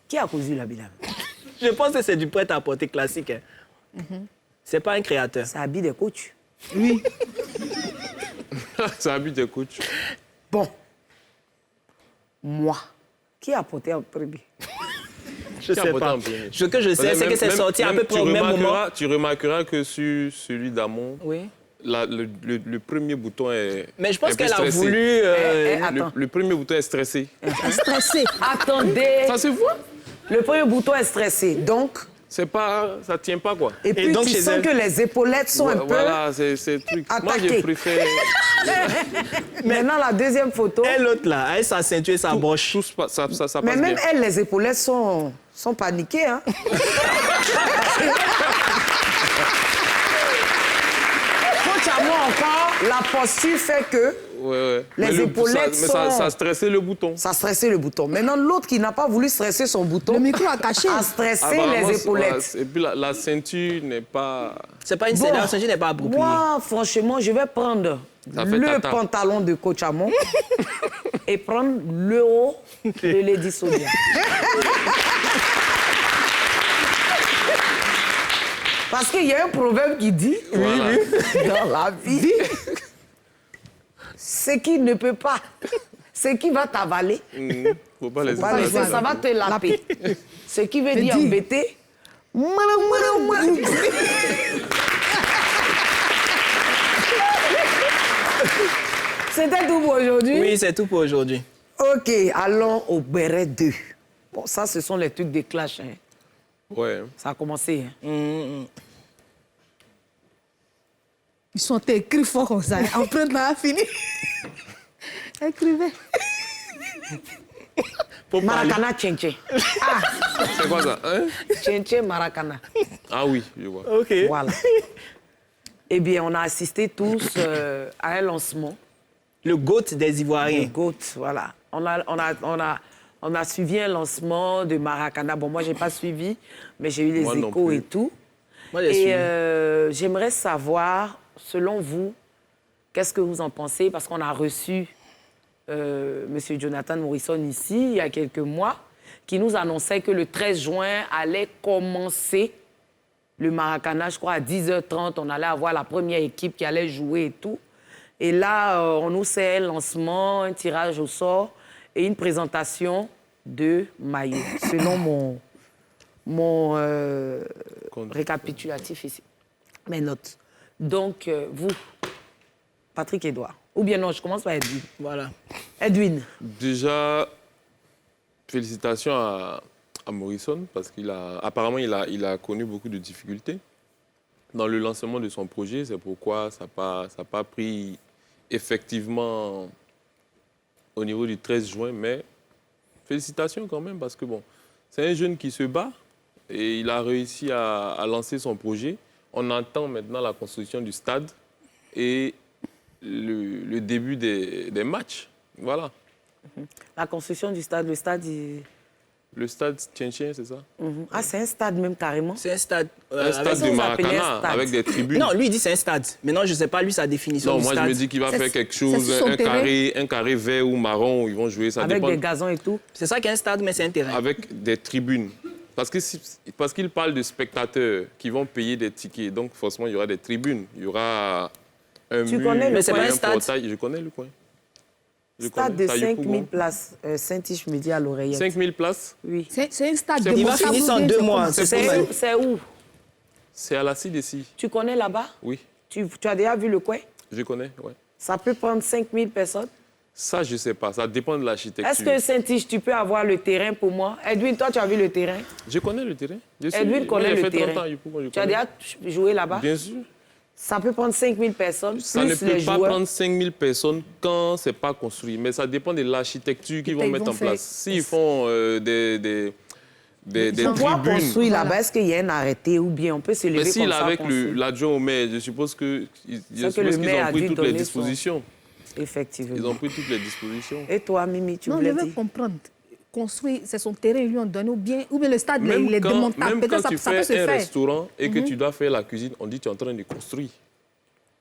[SPEAKER 2] Qui a cousu l'habit là?
[SPEAKER 13] Je pense que c'est du prêt-à-porter classique. Hein. C'est pas un créateur.
[SPEAKER 2] C'est habit de coach.
[SPEAKER 3] Oui.
[SPEAKER 1] C'est habit de coach.
[SPEAKER 2] Bon. Moi. Qui a porté en premier?
[SPEAKER 13] Je sais pas. Ce que je sais, c'est que c'est sorti à peu près au même moment.
[SPEAKER 1] Tu remarqueras que sur celui d'Amon,
[SPEAKER 13] oui.
[SPEAKER 1] le premier bouton est.
[SPEAKER 13] Mais je pense
[SPEAKER 1] un peu
[SPEAKER 13] qu'elle a
[SPEAKER 1] stressé.
[SPEAKER 13] voulu.
[SPEAKER 1] Le premier bouton est stressé.
[SPEAKER 3] Stressé.
[SPEAKER 2] Attendez.
[SPEAKER 1] Ça se voit.
[SPEAKER 2] Le premier bouton est stressé, donc...
[SPEAKER 1] C'est pas... Ça tient pas, quoi.
[SPEAKER 2] Et puis
[SPEAKER 13] donc,
[SPEAKER 2] tu
[SPEAKER 13] chez
[SPEAKER 2] sens
[SPEAKER 13] elle-
[SPEAKER 2] que les épaulettes sont un peu...
[SPEAKER 1] Voilà, c'est le truc. Moi, je
[SPEAKER 2] attaquées.
[SPEAKER 1] préfère...
[SPEAKER 2] Maintenant, la deuxième photo...
[SPEAKER 13] Et l'autre là, avec sa ceinture et sa broche.
[SPEAKER 1] Tout ça passe
[SPEAKER 2] Mais même
[SPEAKER 1] bien.
[SPEAKER 2] elle, les épaulettes sont paniquées, hein. Coach encore, la posture fait que
[SPEAKER 1] Ouais.
[SPEAKER 2] les
[SPEAKER 1] Mais
[SPEAKER 2] épaulettes
[SPEAKER 1] ça a stressé le bouton.
[SPEAKER 2] ça stressait le bouton. Maintenant, l'autre qui n'a pas voulu stresser son bouton...
[SPEAKER 3] Le micro a caché.
[SPEAKER 2] A stressé
[SPEAKER 1] Apparemment,
[SPEAKER 2] les épaulettes.
[SPEAKER 1] Et puis la ceinture n'est pas...
[SPEAKER 13] C'est pas une
[SPEAKER 2] Bon,
[SPEAKER 13] la ceinture n'est pas appropriée.
[SPEAKER 2] moi, franchement, je vais prendre
[SPEAKER 1] Ça fait
[SPEAKER 2] le
[SPEAKER 1] tata.
[SPEAKER 2] pantalon de Coach Amon et prendre le haut de Lady Sonia. Parce qu'il y a un proverbe qui dit,
[SPEAKER 1] Voilà.
[SPEAKER 2] dans la vie, ce qui ne peut pas, ce qui va t'avaler,
[SPEAKER 1] Faut pas les
[SPEAKER 2] pas laisser,
[SPEAKER 1] écraser.
[SPEAKER 2] ça va te laper. Ce qui veut dire
[SPEAKER 3] dis.
[SPEAKER 2] embêter. C'était tout pour aujourd'hui.
[SPEAKER 13] Oui, c'est tout pour aujourd'hui.
[SPEAKER 2] Ok, allons au béret 2. Bon, ça, ce sont les trucs de clash. Hein.
[SPEAKER 1] Ouais.
[SPEAKER 2] Ça a commencé. Hein.
[SPEAKER 3] Ils sont écrits fort comme ça. En plein temps, fini. Écrivez.
[SPEAKER 2] Maracana Tchenché.
[SPEAKER 1] C'est quoi ça, hein?
[SPEAKER 2] Tchenché Maracana.
[SPEAKER 1] Ah oui, je vois.
[SPEAKER 13] OK.
[SPEAKER 2] Voilà. Eh bien, on a assisté tous à un lancement.
[SPEAKER 13] Le GOAT des Ivoiriens.
[SPEAKER 2] Le GOAT, voilà. On a suivi un lancement de Maracana. Bon, moi, je n'ai pas suivi, mais j'ai eu les
[SPEAKER 1] Moi non
[SPEAKER 2] échos
[SPEAKER 1] plus.
[SPEAKER 2] et tout.
[SPEAKER 13] Moi, j'ai suivi.
[SPEAKER 2] Et j'aimerais savoir, selon vous, qu'est-ce que vous en pensez? Parce qu'on a reçu M. Jonathan Morrison ici, il y a quelques mois, qui nous annonçait que le 13 juin allait commencer le Maracana, je crois, à 10h30. On allait avoir la première équipe qui allait jouer et tout. Et là, on nous sait un lancement, un tirage au sort et une présentation de maillots, selon mon récapitulatif ici, mes notes. Donc, vous, Patrick Edouard, ou bien non, je commence par Edwin.
[SPEAKER 13] Voilà.
[SPEAKER 2] Edwin.
[SPEAKER 1] Déjà, félicitations à Morrison parce qu'apparemment, il a connu beaucoup de difficultés dans le lancement de son projet. C'est pourquoi ça n'a pas pris effectivement au niveau du 13 juin. Mais félicitations quand même parce que bon, c'est un jeune qui se bat et il a réussi à lancer son projet. On attend maintenant la construction du stade et le début des matchs. Voilà.
[SPEAKER 2] La construction du stade, le stade...
[SPEAKER 1] Le stade Tchenchen, c'est ça?
[SPEAKER 2] Ah, c'est un stade même carrément?
[SPEAKER 13] C'est un stade.
[SPEAKER 1] Un stade
[SPEAKER 2] avec-
[SPEAKER 1] du
[SPEAKER 2] vous appelez un
[SPEAKER 1] Maracana
[SPEAKER 2] stade.
[SPEAKER 1] avec des tribunes.
[SPEAKER 13] Non, lui, il dit c'est un stade. Maintenant, je ne sais pas, lui, sa définition
[SPEAKER 1] Non,
[SPEAKER 13] du
[SPEAKER 1] moi,
[SPEAKER 13] stade.
[SPEAKER 1] je me dis qu'il va faire quelque
[SPEAKER 3] c'est
[SPEAKER 1] chose,
[SPEAKER 3] sur son
[SPEAKER 1] un carré vert ou marron où ils vont jouer. Ça
[SPEAKER 2] Avec
[SPEAKER 1] dépend.
[SPEAKER 2] des gazons et tout?
[SPEAKER 13] C'est ça qu'est un stade, mais c'est un terrain.
[SPEAKER 1] Avec des tribunes. Parce qu'il parle de spectateurs qui vont payer des tickets. Donc, forcément, il y aura des tribunes. Il y aura un
[SPEAKER 2] Tu
[SPEAKER 1] mur,
[SPEAKER 2] connais le
[SPEAKER 13] Mais c'est
[SPEAKER 2] coin?
[SPEAKER 13] pas un
[SPEAKER 1] un
[SPEAKER 13] stade.
[SPEAKER 1] portail. Je connais le coin. Je
[SPEAKER 2] Stade de
[SPEAKER 1] connais.
[SPEAKER 2] 5000 places. Saint-Iche me dit à l'oreillette.
[SPEAKER 1] 5000 places,
[SPEAKER 2] Oui.
[SPEAKER 3] C'est un stade
[SPEAKER 1] C'est
[SPEAKER 3] de
[SPEAKER 13] Il va
[SPEAKER 3] Montable
[SPEAKER 13] finir ça en
[SPEAKER 3] ou bien
[SPEAKER 13] 2
[SPEAKER 3] c'est
[SPEAKER 13] mois.
[SPEAKER 3] comment?
[SPEAKER 2] C'est où?
[SPEAKER 1] c'est à la CDC.
[SPEAKER 2] Tu connais là-bas?
[SPEAKER 1] Oui,
[SPEAKER 2] Tu as déjà vu le coin?
[SPEAKER 1] je connais, ouais.
[SPEAKER 2] Ça peut prendre 5000 personnes.
[SPEAKER 1] Ça, je ne sais pas. Ça dépend de l'architecture.
[SPEAKER 2] Est-ce que Saint-Iche, tu peux avoir le terrain pour moi? Edwin, toi, tu as vu le terrain?
[SPEAKER 1] Je connais le terrain.
[SPEAKER 2] Edwin connaît
[SPEAKER 1] Moi, j'ai
[SPEAKER 2] le
[SPEAKER 1] fait 30
[SPEAKER 2] terrain.
[SPEAKER 1] ans, je
[SPEAKER 2] Tu as
[SPEAKER 1] connais.
[SPEAKER 2] déjà joué là-bas?
[SPEAKER 1] Bien sûr.
[SPEAKER 2] Ça peut prendre 5000 personnes,
[SPEAKER 1] Ça
[SPEAKER 2] plus
[SPEAKER 1] ne
[SPEAKER 2] les
[SPEAKER 1] peut pas
[SPEAKER 2] joueurs.
[SPEAKER 1] prendre 5000 personnes quand ce n'est pas construit. Mais ça dépend de l'architecture qu'ils vont
[SPEAKER 3] Ils
[SPEAKER 1] mettre
[SPEAKER 3] vont
[SPEAKER 1] en
[SPEAKER 3] faire-
[SPEAKER 1] place. S'ils font des
[SPEAKER 2] On doit
[SPEAKER 1] tribunes...
[SPEAKER 2] construire là-bas. Est-ce qu'il y a un arrêté ou bien on peut se lever
[SPEAKER 1] Mais
[SPEAKER 2] comme
[SPEAKER 1] s'il
[SPEAKER 2] ça?
[SPEAKER 1] avec
[SPEAKER 2] construire?
[SPEAKER 1] l'adjoint au maire, je suppose qu'ils
[SPEAKER 2] le maire
[SPEAKER 1] ont
[SPEAKER 2] a
[SPEAKER 1] pris
[SPEAKER 2] dû
[SPEAKER 1] toutes les
[SPEAKER 2] donner son-
[SPEAKER 1] dispositions.
[SPEAKER 2] Effectivement.
[SPEAKER 1] Ils ont pris toutes les dispositions.
[SPEAKER 2] Et toi, Mimi, tu
[SPEAKER 3] Non, je
[SPEAKER 2] voulais
[SPEAKER 3] veux
[SPEAKER 2] dire?
[SPEAKER 3] comprendre. Construire, c'est son terrain, ils lui ont donné, ou bien le stade,
[SPEAKER 1] Même
[SPEAKER 3] les
[SPEAKER 1] quand,
[SPEAKER 3] démontables.
[SPEAKER 1] même
[SPEAKER 3] Peut-être
[SPEAKER 1] quand tu
[SPEAKER 3] ça peut
[SPEAKER 1] fais
[SPEAKER 3] se
[SPEAKER 1] un
[SPEAKER 3] faire.
[SPEAKER 1] restaurant et que tu dois faire la cuisine, on dit que tu es en train de construire.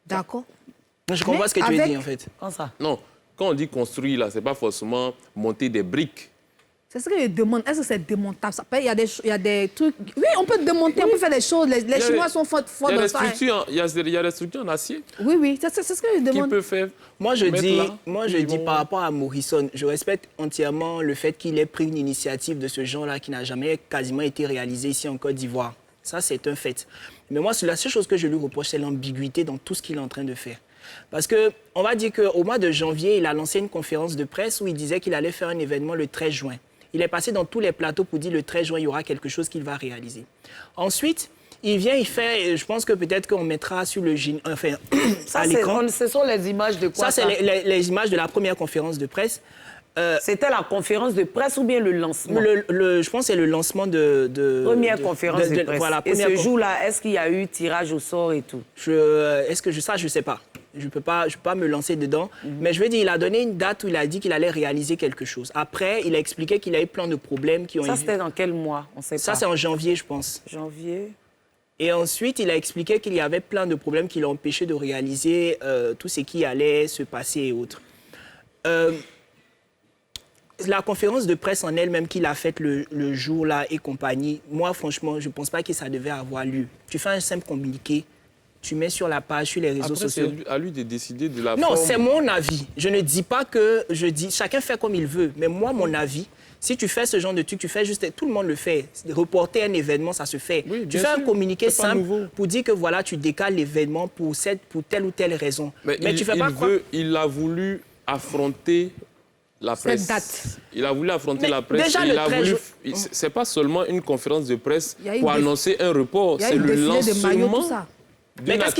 [SPEAKER 3] D'accord.
[SPEAKER 13] Je comprends
[SPEAKER 3] Mais
[SPEAKER 13] ce que tu veux
[SPEAKER 3] avec-
[SPEAKER 13] dire, en fait.
[SPEAKER 2] Quand ça?
[SPEAKER 1] Non, quand on dit construire, là, ce n'est pas forcément monter des briques.
[SPEAKER 3] C'est ce que je demande. Est-ce que c'est démontable? Ça peut- il y a des trucs... Oui, on peut démonter, on peut faire des choses. Les
[SPEAKER 1] y a
[SPEAKER 3] Chinois
[SPEAKER 1] des-
[SPEAKER 3] sont forts
[SPEAKER 1] Il y a
[SPEAKER 3] dans
[SPEAKER 1] des
[SPEAKER 3] ça. hein.
[SPEAKER 1] structures, il y a des structures en acier
[SPEAKER 3] Oui, oui, c'est ce que je
[SPEAKER 1] qui
[SPEAKER 3] demande.
[SPEAKER 1] peuvent faire.
[SPEAKER 13] Moi, je
[SPEAKER 1] mettre
[SPEAKER 13] dis,
[SPEAKER 1] là, ils vont-
[SPEAKER 13] par rapport à Morrison, je respecte entièrement le fait qu'il ait pris une initiative de ce genre-là qui n'a jamais quasiment été réalisée ici en Côte d'Ivoire. Ça, c'est un fait. Mais moi, la seule chose que je lui reproche, c'est l'ambiguïté dans tout ce qu'il est en train de faire. Parce qu'on va dire qu'au mois de janvier, il a lancé une conférence de presse où il disait qu'il allait faire un événement le 13 juin. Il est passé dans tous les plateaux pour dire le 13 juin, il y aura quelque chose qu'il va réaliser. Ensuite, il vient, il fait, je pense que peut-être qu'on mettra sur le enfin,
[SPEAKER 2] ça,
[SPEAKER 13] à l'écran.
[SPEAKER 2] Ce sont les images de quoi?
[SPEAKER 13] Ça, c'est les images de la première conférence de presse.
[SPEAKER 2] C'était la conférence de presse ou bien le lancement?
[SPEAKER 13] Je pense que c'est le lancement de...
[SPEAKER 2] Première conférence de presse.
[SPEAKER 13] Voilà,
[SPEAKER 2] et ce jour-là, est-ce qu'il y a eu tirage au sort et tout?
[SPEAKER 13] Ça, je ne sais pas. Je ne peux pas me lancer dedans. Mais je veux dire, il a donné une date où il a dit qu'il allait réaliser quelque chose. Après, il a expliqué qu'il a eu plein de problèmes qui ont...
[SPEAKER 2] Ça, c'était dans quel mois? On sait pas.
[SPEAKER 13] Ça, c'est en janvier, je pense.
[SPEAKER 2] Janvier.
[SPEAKER 13] Et ensuite, il a expliqué qu'il y avait plein de problèmes qui l'ont empêché de réaliser tout ce qui allait se passer et autres. La conférence de presse en elle-même qu'il a faite le jour-là et compagnie, moi, franchement, je ne pense pas que ça devait avoir lieu. Tu fais un simple communiqué, tu mets sur la page, sur les réseaux sociaux.
[SPEAKER 1] C'est à lui de décider de la
[SPEAKER 13] forme.
[SPEAKER 1] Non,
[SPEAKER 13] c'est mon avis. Je ne dis pas que je dis... Chacun fait comme il veut. Mais moi, mon avis, si tu fais ce genre de truc, tu fais juste... Tout le monde le fait. Reporter un événement, ça se fait. Oui, tu fais un communiqué simple pour dire que voilà, tu décales l'événement pour telle ou telle raison.
[SPEAKER 1] Mais tu fais pas quoi? Il a voulu affronter la presse.
[SPEAKER 3] Cette date.
[SPEAKER 1] Il a voulu affronter la presse.
[SPEAKER 13] Déjà,
[SPEAKER 1] c'est pas seulement une conférence de presse pour annoncer un report. C'est le lancement.
[SPEAKER 13] Mais qu'est-ce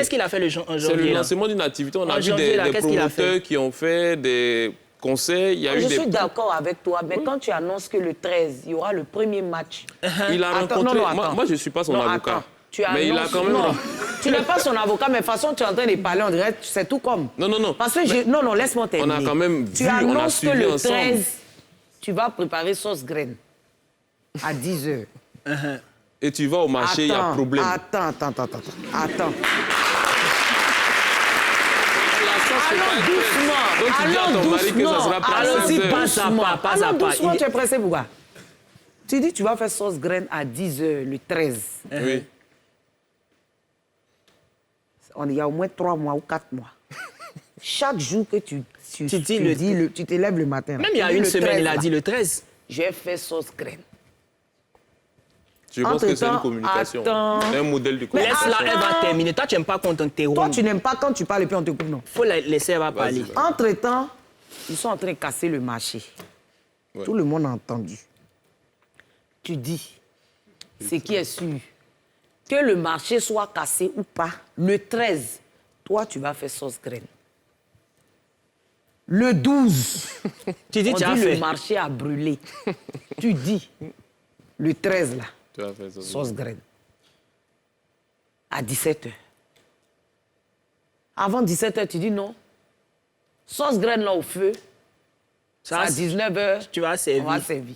[SPEAKER 13] qu'il a fait en janvier?
[SPEAKER 1] C'est le lancement d'une activité. On a vu des promoteurs qui ont fait des conseils.
[SPEAKER 2] Je suis d'accord avec toi, mais quand tu annonces que le 13, il y aura le premier match...
[SPEAKER 1] Il a rencontré... Moi, je ne suis pas son avocat. Mais il a quand même...
[SPEAKER 2] Tu n'es pas son avocat, mais de toute façon, tu es en train de parler en direct, c'est tout comme.
[SPEAKER 1] Non.
[SPEAKER 2] Parce que non, laisse-moi terminer.
[SPEAKER 1] On a quand même vu,
[SPEAKER 2] tu annonces que le 13, tu vas préparer sauce graine à 10 h.
[SPEAKER 1] Et tu vas au marché, il y a problème.
[SPEAKER 2] Attends. Allons doucement, tu es pressé pourquoi? Tu dis tu vas faire sauce graine à 10 h le 13.
[SPEAKER 1] Oui.
[SPEAKER 2] Il y a au moins 3 mois ou 4 mois. Chaque jour que tu t'élèves le matin.
[SPEAKER 13] Même il y a une semaine, il a dit le 13.
[SPEAKER 2] J'ai fait sauce graine.
[SPEAKER 1] Je pense que c'est une communication. Un modèle de communication.
[SPEAKER 13] Laisse-la, elle va terminer. Toi, tu n'aimes pas quand on t'interrompt.
[SPEAKER 2] Toi, tu n'aimes pas quand tu parles et puis on te coupe, non?
[SPEAKER 13] Il faut la laisser, elle va parler.
[SPEAKER 2] Entre-temps, ils sont en train de casser le marché. Ouais. Tout le monde a entendu. Tu dis, ce qui est sûr, que le marché soit cassé ou pas, le 13, toi, tu vas faire sauce graine. Le 12,
[SPEAKER 13] tu dis,
[SPEAKER 2] le marché a brûlé. Tu dis, le 13, là, sauce graine. À 17 h. Avant 17 h, tu dis non. Sauce graine là au feu. Ça, à 19 h,
[SPEAKER 13] tu vas servir.
[SPEAKER 2] On va servir.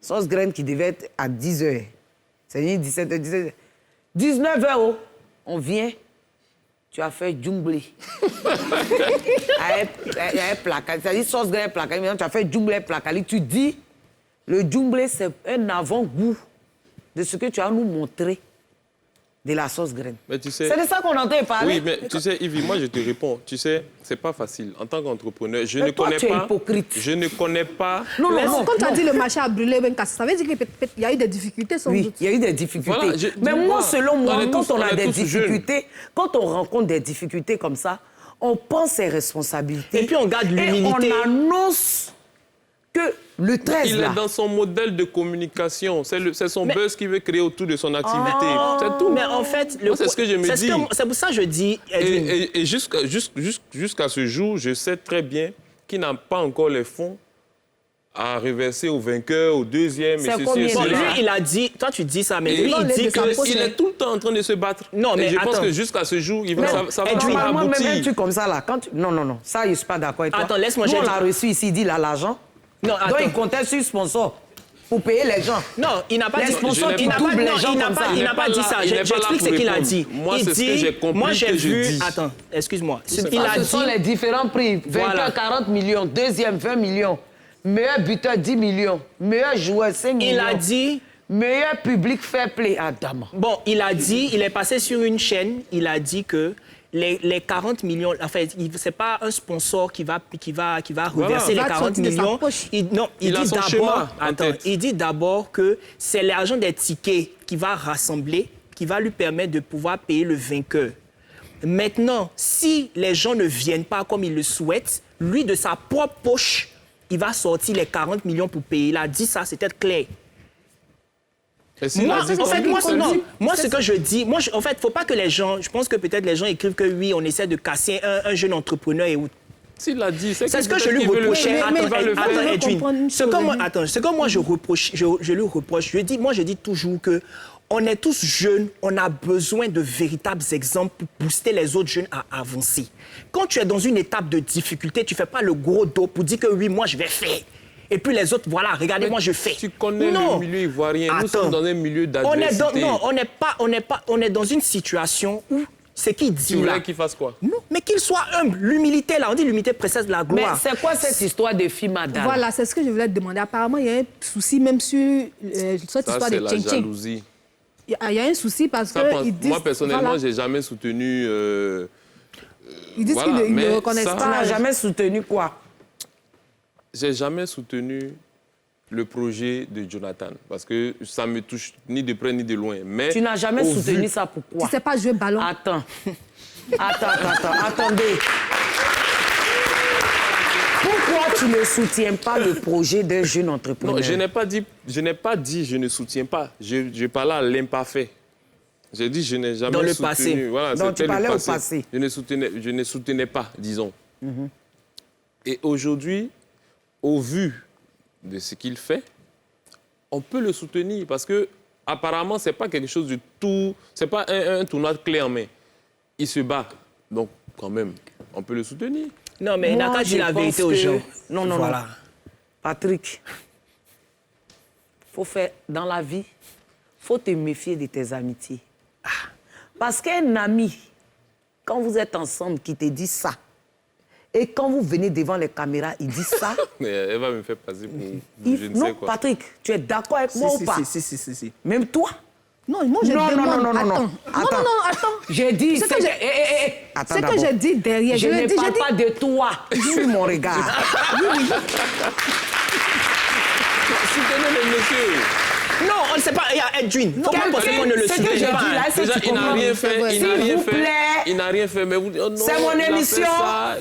[SPEAKER 2] Sauce graine qui devait être à 10 h. C'est 17 h, 17 h. 19 h, on vient. Tu as fait djumblé. C'est-à-dire sauce graine placali. Maintenant, tu as fait djumblé placali. Tu dis, le djumblé, c'est un avant-goût de ce que tu as nous montré de la sauce graine.
[SPEAKER 1] Mais tu sais,
[SPEAKER 2] c'est de ça qu'on entend parler.
[SPEAKER 1] Oui, mais tu sais, Yves, moi, je te réponds. Tu sais, c'est pas facile. En tant qu'entrepreneur, je ne connais
[SPEAKER 2] tu es
[SPEAKER 1] pas...
[SPEAKER 2] hypocrite.
[SPEAKER 1] Je ne connais pas...
[SPEAKER 3] Non. Quand tu as dit le marché a brûlé, ça veut dire qu'il y a eu des difficultés, sans doute.
[SPEAKER 2] Oui, il y a eu des difficultés.
[SPEAKER 1] Voilà,
[SPEAKER 2] mais moi, selon moi, quand on a des difficultés, quand on rencontre des difficultés comme ça, on pense ses responsabilités.
[SPEAKER 13] Et puis on garde l'humilité.
[SPEAKER 2] Et on annonce que le 13,
[SPEAKER 1] il est dans son modèle de communication. C'est son buzz qu'il veut créer autour de son activité. C'est tout.
[SPEAKER 13] Mais en fait,
[SPEAKER 1] c'est ce que je me dis.
[SPEAKER 13] C'est pour ça que je dis...
[SPEAKER 1] Et jusqu'à ce jour, je sais très bien qu'il n'a pas encore les fonds à reverser au vainqueur, au deuxième.
[SPEAKER 2] C'est combien
[SPEAKER 13] lui, il a dit... Toi, tu dis ça, mais lui, il dit
[SPEAKER 1] qu'il est tout le temps en train de se battre.
[SPEAKER 13] Non, mais
[SPEAKER 1] je pense que jusqu'à ce jour, ça va toujours aboutir.
[SPEAKER 2] Même tu comme ça, là. Non. Ça, je ne suis pas d'accord avec toi.
[SPEAKER 13] Attends, laisse-moi...
[SPEAKER 2] Nous, on l'a reçu ici, il dit là, l'argent.
[SPEAKER 13] Non,
[SPEAKER 2] donc il comptait sur le sponsor pour payer les gens.
[SPEAKER 13] Non, il n'a pas dit...
[SPEAKER 2] Il
[SPEAKER 13] n'a pas dit ça. J'explique ce qu'il a dit.
[SPEAKER 1] Moi, c'est ce que j'ai compris que je dis.
[SPEAKER 13] Attends, excuse-moi.
[SPEAKER 2] Ce sont les différents prix. Vainqueur, 40 millions. Deuxième, 20 millions. Meilleur buteur, 10 millions. Meilleur joueur, 5 millions.
[SPEAKER 13] Il a dit...
[SPEAKER 2] Meilleur public fair play. Adam.
[SPEAKER 13] Bon, il a dit, il est passé sur une chaîne, il a dit que les 40 millions, en fait, c'est pas un sponsor qui va reverser les 40 millions. Il dit d'abord que c'est l'argent des tickets qui va rassembler, qui va lui permettre de pouvoir payer le vainqueur. Maintenant, si les gens ne viennent pas comme il le souhaite, lui, de sa propre poche, il va sortir les 40 millions pour payer. Il a dit ça, c'était clair. Moi, ce que je dis, en fait, il ne faut pas que les gens, je pense que peut-être les gens écrivent que oui, on essaie de casser un jeune entrepreneur et où.
[SPEAKER 1] S'il l'a dit,
[SPEAKER 13] c'est ce que je lui reprochais. Attends, Edwin. Ce que moi je lui reproche, je dis toujours que on est tous jeunes, on a besoin de véritables exemples pour booster les autres jeunes à avancer. Quand tu es dans une étape de difficulté, tu ne fais pas le gros dos pour dire que oui, moi je vais faire. Et puis les autres, voilà, regardez, moi je fais.
[SPEAKER 1] Tu connais le milieu ivoirien, nous sommes dans un milieu d'adversité.
[SPEAKER 13] On est dans une situation où c'est qui dit là.
[SPEAKER 1] Tu voulais qu'il fasse quoi?
[SPEAKER 13] Non, mais qu'il soit humble. L'humilité, là, on dit l'humilité précède la gloire.
[SPEAKER 2] Mais c'est quoi cette histoire de Fima Dala?
[SPEAKER 3] Voilà, c'est ce que je voulais te demander. Apparemment, il y a un souci même sur cette histoire de Tcheng.
[SPEAKER 1] C'est la jalousie.
[SPEAKER 3] Il y a un souci parce que disent,
[SPEAKER 1] moi, personnellement, j'ai jamais soutenu...
[SPEAKER 3] ils disent qu'ils ne reconnaissent pas.
[SPEAKER 2] Tu n'as jamais soutenu quoi?
[SPEAKER 1] J'ai jamais soutenu le projet de Jonathan, parce que ça ne me touche ni de près ni de loin. Mais
[SPEAKER 2] tu n'as jamais soutenu ça, pourquoi?
[SPEAKER 3] Tu ne sais pas jouer ballon.
[SPEAKER 2] Attendez. Pourquoi tu ne soutiens pas le projet d'un jeune entrepreneur?
[SPEAKER 1] Non, je n'ai pas dit je ne soutiens pas. Je parlais à l'imparfait. J'ai dit je n'ai jamais soutenu.
[SPEAKER 13] Dans le passé.
[SPEAKER 1] Voilà,
[SPEAKER 2] donc tu parlais au passé.
[SPEAKER 1] Je ne soutenais pas, disons. Et aujourd'hui, au vu de ce qu'il fait, on peut le soutenir parce que apparemment c'est pas quelque chose de tout, c'est pas un tournoi de clé en main. Il se bat, donc quand même, on peut le soutenir.
[SPEAKER 13] Non, mais il n'a qu'à dire la vérité aux gens.
[SPEAKER 2] Non. Patrick, faut faire dans la vie, faut te méfier de tes amitiés. Parce qu'un ami, quand vous êtes ensemble, qui te dit ça, et quand vous venez devant les caméras, il dit ça.
[SPEAKER 1] Mais elle va me faire passer pour je ne sais quoi.
[SPEAKER 2] Patrick, tu es d'accord avec moi ou pas?
[SPEAKER 13] Si.
[SPEAKER 2] Même toi?
[SPEAKER 3] Non, moi je demande...
[SPEAKER 2] Attends. J'ai dit...
[SPEAKER 3] C'est que j'ai dit derrière.
[SPEAKER 2] Je ne parle pas de toi. Suis mon regard.
[SPEAKER 1] Soutenez le monsieur.
[SPEAKER 13] Non, on ne sait pas. Il y a Edwin. Il faut pas penser qu'on ne le soutient pas.
[SPEAKER 1] Déjà, il n'a rien fait. Il n'a rien fait. Mais vous dites, oh non,
[SPEAKER 2] c'est mon émission.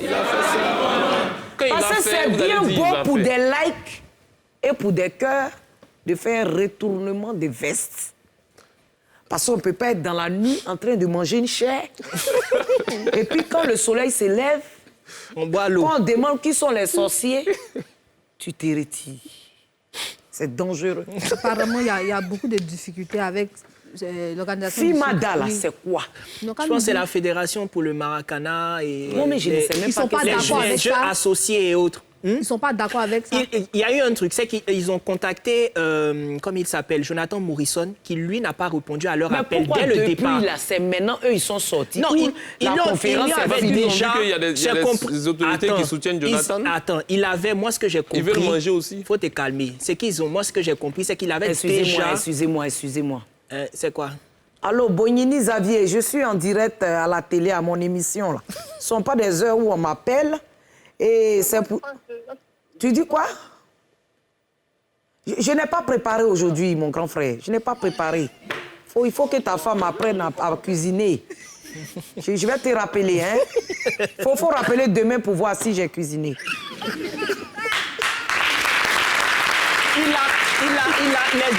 [SPEAKER 1] Il a fait ça.
[SPEAKER 2] Parce que c'est bien beau pour des likes et pour des cœurs de faire un retournement de veste. Parce qu'on ne peut pas être dans la nuit en train de manger une chair. Et puis quand le soleil se lève,
[SPEAKER 13] on boit l'eau.
[SPEAKER 2] Quand on demande qui sont les sorciers, tu te retires. C'est dangereux.
[SPEAKER 3] Apparemment, il y a beaucoup de difficultés avec l'organisation.
[SPEAKER 2] Fima Dala, c'est quoi?
[SPEAKER 13] Je pense que c'est la Fédération pour le Maracana et
[SPEAKER 2] non, mais je ne sais même pas
[SPEAKER 13] les jeux associés et autres.
[SPEAKER 3] Ils ne sont pas d'accord avec ça.
[SPEAKER 13] Il y a eu un truc, c'est qu'ils ont contacté, comme il s'appelle, Jonathan Morrison, qui lui n'a pas répondu à leur appel dès le départ.
[SPEAKER 2] Là, c'est maintenant, eux, ils sont sortis.
[SPEAKER 13] Non,
[SPEAKER 2] la conférence
[SPEAKER 13] avait déjà...
[SPEAKER 1] Il y a des autorités qui soutiennent Jonathan.
[SPEAKER 13] Moi, ce que j'ai compris...
[SPEAKER 1] Ils veulent manger aussi.
[SPEAKER 13] Il faut te calmer. Moi, ce que j'ai compris, c'est qu'il avait déjà...
[SPEAKER 2] Excusez-moi.
[SPEAKER 13] C'est quoi?
[SPEAKER 2] Allô, Bonini Xavier, je suis en direct à la télé, à mon émission. Là. Ce ne sont pas des heures où on m'appelle. Et c'est pour... Tu dis quoi? Je n'ai pas préparé aujourd'hui, mon grand frère. Je n'ai pas préparé. Il faut que ta femme apprenne à cuisiner. Je vais te rappeler, hein? Faut rappeler demain pour voir si j'ai cuisiné.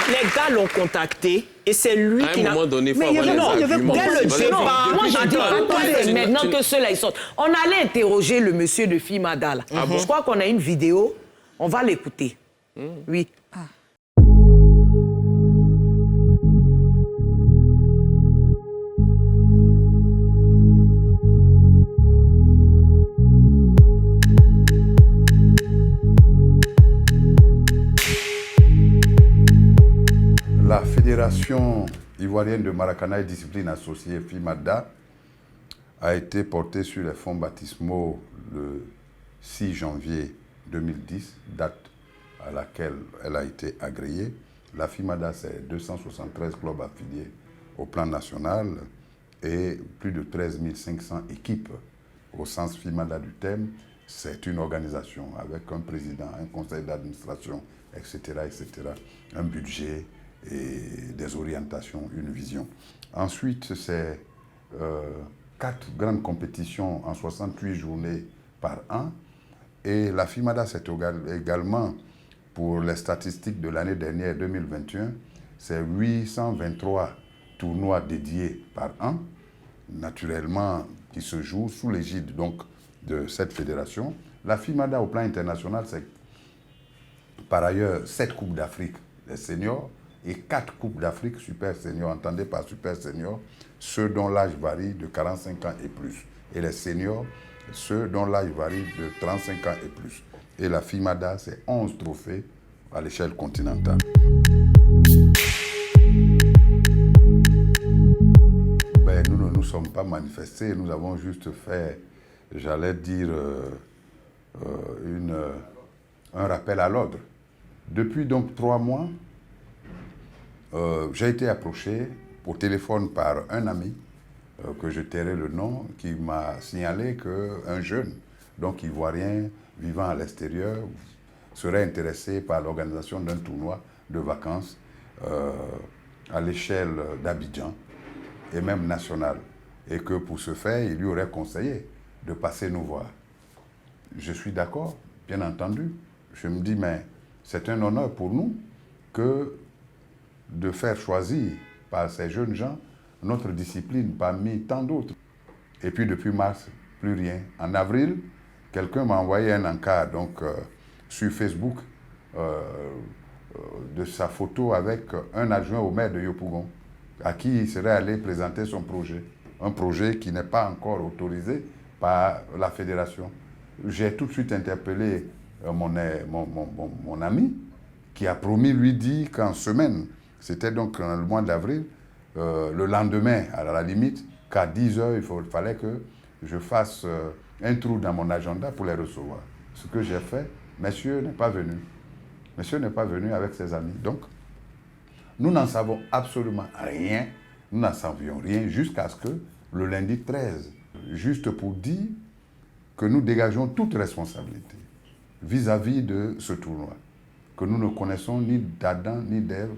[SPEAKER 13] Les gars l'ont contacté et c'est lui qui
[SPEAKER 1] a... À un moment donné, il faut avoir des arguments.
[SPEAKER 2] Moi, je dis pas maintenant que ceux-là, ils sortent. On allait interroger le monsieur de Fima Dala. Je crois qu'on a une vidéo. On va l'écouter. Oui.
[SPEAKER 16] La Fédération ivoirienne de Maracana et discipline associée, FIMADA, a été portée sur les fonds baptismaux le 6 janvier 2010, date à laquelle elle a été agréée. La FIMADA, c'est 273 clubs affiliés au plan national et plus de 13 500 équipes au sens FIMADA du terme. C'est une organisation avec un président, un conseil d'administration, etc., un budget et des orientations, une vision. Ensuite, c'est 4 grandes compétitions en 68 journées par an. Et la FIMADA, c'est également, pour les statistiques de l'année dernière, 2021, c'est 823 tournois dédiés par an, naturellement, qui se jouent sous l'égide donc de cette fédération. La FIMADA, au plan international, c'est par ailleurs 7 Coupes d'Afrique des seniors et 4 Coupes d'Afrique super seniors. Entendez par super seniors, ceux dont l'âge varie de 45 ans et plus. Et les seniors, ceux dont l'âge varie de 35 ans et plus. Et la FIMADA, c'est 11 trophées à l'échelle continentale. Ben, nous ne nous sommes pas manifestés, nous avons juste fait, j'allais dire, un rappel à l'ordre. Depuis donc 3 mois, j'ai été approché au téléphone par un ami, que je tairai le nom, qui m'a signalé qu'un jeune, donc ivoirien, vivant à l'extérieur, serait intéressé par l'organisation d'un tournoi de vacances à l'échelle d'Abidjan et même national. Et que pour ce faire, il lui aurait conseillé de passer nous voir. Je suis d'accord, bien entendu. Je me dis, mais c'est un honneur pour nous que de faire choisir par ces jeunes gens notre discipline parmi tant d'autres. Et puis depuis mars, plus rien. En avril, quelqu'un m'a envoyé un encart sur Facebook de sa photo avec un adjoint au maire de Yopougon, à qui il serait allé présenter son projet. Un projet qui n'est pas encore autorisé par la fédération. J'ai tout de suite interpellé mon ami, qui a promis, lui dit qu'en semaine, c'était donc le mois d'avril, le lendemain, à la limite, qu'à 10 heures, il fallait que je fasse un trou dans mon agenda pour les recevoir. Ce que j'ai fait, monsieur n'est pas venu. Monsieur n'est pas venu avec ses amis. Donc, nous n'en savons absolument rien. Nous n'en savions rien jusqu'à ce que le lundi 13, juste pour dire que nous dégageons toute responsabilité vis-à-vis de ce tournoi, que nous ne connaissons ni d'Adam ni d'Ève,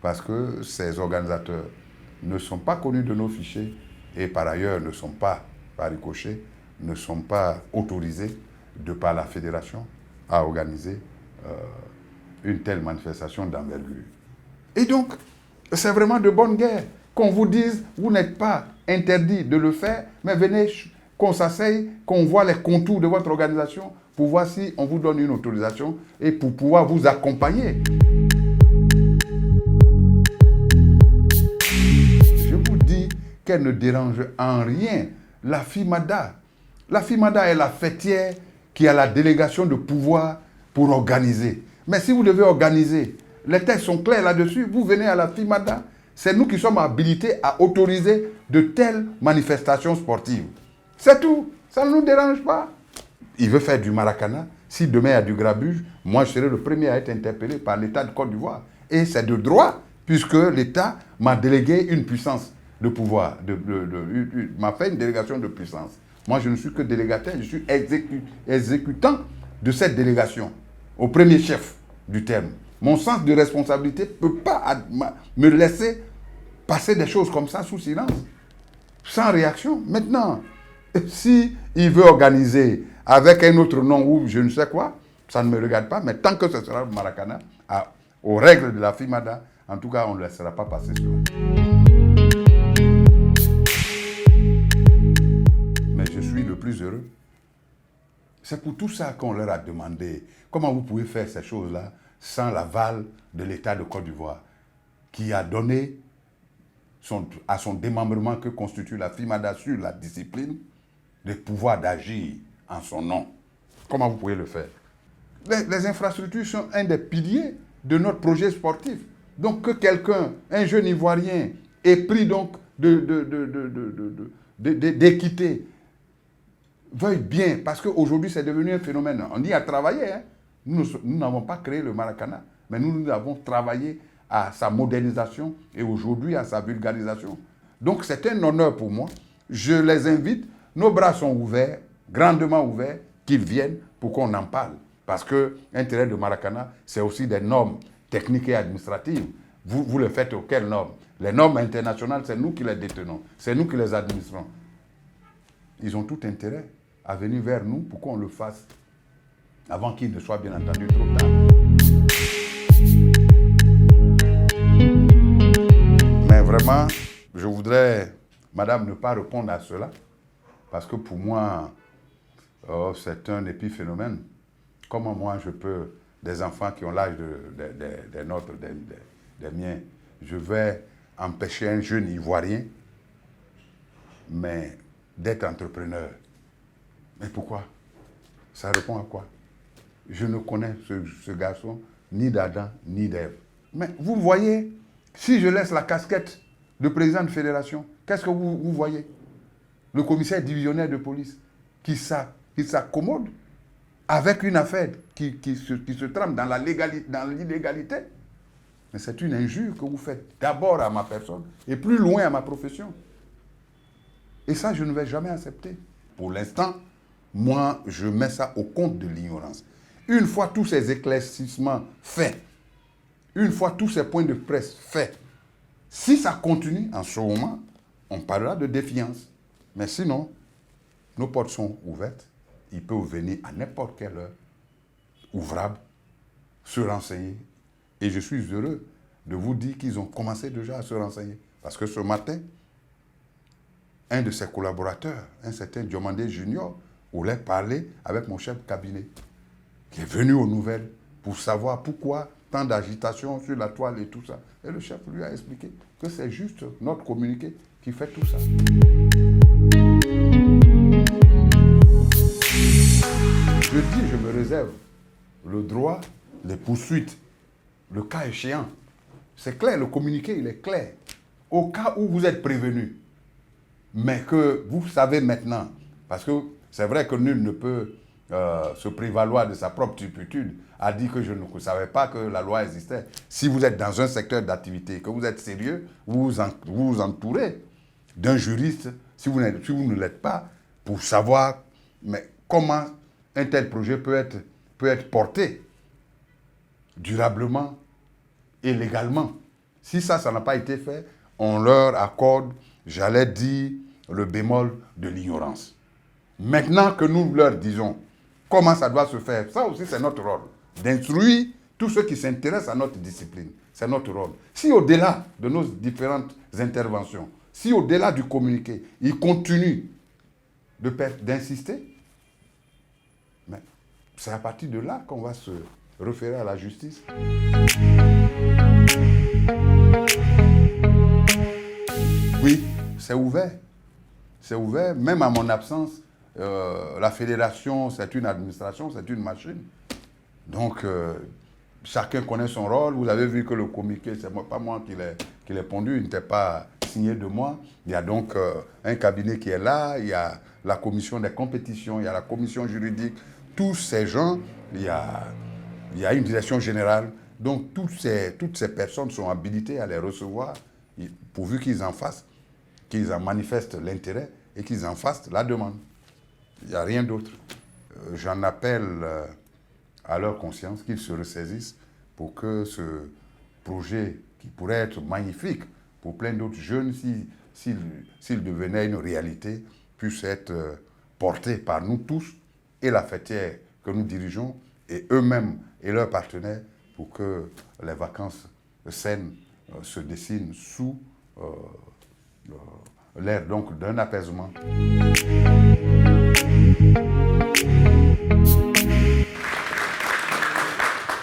[SPEAKER 16] parce que ces organisateurs ne sont pas connus de nos fichiers et par ailleurs ne sont pas, par ricochet, ne sont pas autorisés de par la fédération à organiser une telle manifestation d'envergure. Et donc, c'est vraiment de bonne guerre qu'on vous dise, vous n'êtes pas interdit de le faire, mais venez qu'on s'asseye, qu'on voit les contours de votre organisation pour voir si on vous donne une autorisation et pour pouvoir vous accompagner. Je vous dis qu'elle ne dérange en rien la FIMADA. La FIMADA est la fêtière qui a la délégation de pouvoir pour organiser. Mais si vous devez organiser, les textes sont clairs là-dessus, vous venez à la FIMADA, c'est nous qui sommes habilités à autoriser de telles manifestations sportives. C'est tout, ça ne nous dérange pas. Il veut faire du Maracana, si demain il y a du grabuge, moi je serai le premier à être interpellé par l'État de Côte d'Ivoire. Et c'est de droit, puisque l'État m'a délégué une puissance de pouvoir, m'a fait une délégation de puissance. Moi je ne suis que délégataire, je suis exécutant de cette délégation, au premier chef du terme. Mon sens de responsabilité ne peut pas me laisser passer des choses comme ça sous silence, sans réaction. Maintenant, si il veut organiser avec un autre nom ou je ne sais quoi, ça ne me regarde pas, mais tant que ce sera le Maracana, aux règles de la FIMADA, en tout cas, on ne laissera pas passer cela. Mais je suis le plus heureux. C'est pour tout ça qu'on leur a demandé comment vous pouvez faire ces choses-là sans l'aval de l'État de Côte d'Ivoire, qui a donné à son démembrement que constitue la FIMADA sur la discipline, le pouvoir d'agir en son nom. Comment vous pouvez le faire? Les infrastructures sont un des piliers de notre projet sportif. Donc que quelqu'un, un jeune Ivoirien, ait pris donc d'équité, veuille bien, parce qu'aujourd'hui c'est devenu un phénomène. On y a travaillé. Hein. Nous n'avons pas créé le Maracana, mais nous avons travaillé à sa modernisation et aujourd'hui à sa vulgarisation. Donc c'est un honneur pour moi. Je les invite, nos bras sont ouverts, grandement ouverts, qu'ils viennent pour qu'on en parle. Parce que l'intérêt de Maracana, c'est aussi des normes techniques et administratives. Vous le faites auxquelles normes? Les normes internationales, c'est nous qui les détenons. C'est nous qui les administrons. Ils ont tout intérêt à venir vers nous pour qu'on le fasse avant qu'il ne soit bien entendu trop tard. Mais vraiment, je voudrais, madame, ne pas répondre à cela parce que pour moi, c'est un épiphénomène. Comment moi je peux, des enfants qui ont l'âge des nôtres, des miens, je vais empêcher un jeune Ivoirien, mais d'être entrepreneur. Mais pourquoi? Ça répond à quoi? Je ne connais ce garçon ni d'Adam ni d'Ève. Mais vous voyez, si je laisse la casquette de président de fédération, qu'est-ce que vous voyez? Le commissaire divisionnaire de police qui s'accommode avec une affaire qui se trame dans l'illégalité. Mais c'est une injure que vous faites d'abord à ma personne et plus loin à ma profession. Et ça, je ne vais jamais accepter. Pour l'instant, moi, je mets ça au compte de l'ignorance. Une fois tous ces éclaircissements faits, une fois tous ces points de presse faits, si ça continue, en ce moment, on parlera de défiance. Mais sinon, nos portes sont ouvertes. Ils peuvent venir à n'importe quelle heure, ouvrables, se renseigner. Et je suis heureux de vous dire qu'ils ont commencé déjà à se renseigner. Parce que ce matin, un de ses collaborateurs, un certain Diomandé Junior, voulait parler avec mon chef de cabinet, qui est venu aux nouvelles pour savoir pourquoi tant d'agitation sur la toile et tout ça. Et le chef lui a expliqué que c'est juste notre communiqué qui fait tout ça. Je dis, je me réserve le droit, les poursuites, le cas échéant. C'est clair, le communiqué, il est clair. Au cas où vous êtes prévenu, mais que vous savez maintenant, parce que c'est vrai que nul ne peut se prévaloir de sa propre turpitude, a dit que je ne savais pas que la loi existait. Si vous êtes dans un secteur d'activité, que vous êtes sérieux, vous vous entourez d'un juriste, si vous ne l'êtes pas, pour savoir mais comment un tel projet peut être porté durablement et légalement. Si ça n'a pas été fait, on leur accorde, j'allais dire, le bémol de l'ignorance. Maintenant que nous leur disons comment ça doit se faire, ça aussi c'est notre rôle, d'instruire tous ceux qui s'intéressent à notre discipline. C'est notre rôle. Si au-delà de nos différentes interventions, si au-delà du communiqué, ils continuent d'insister, mais c'est à partir de là qu'on va se référer à la justice. Oui, c'est ouvert. C'est ouvert, même à mon absence. La fédération, c'est une administration, c'est une machine. Donc, chacun connaît son rôle. Vous avez vu que le communiqué, c'est pas moi qui l'ai pondu, il n'était pas signé de moi. Il y a donc un cabinet qui est là, il y a la commission des compétitions, il y a la commission juridique. Tous ces gens, il y a une direction générale. Donc, toutes ces personnes sont habilitées à les recevoir, pourvu qu'ils en fassent, qu'ils en manifestent l'intérêt et qu'ils en fassent la demande. Il n'y a rien d'autre. J'en appelle à leur conscience qu'ils se ressaisissent pour que ce projet, qui pourrait être magnifique pour plein d'autres jeunes, s'il devenait une réalité, puisse être porté par nous tous et la fêtière que nous dirigeons et eux-mêmes et leurs partenaires pour que les vacances saines se dessinent sous l'ère donc d'un apaisement.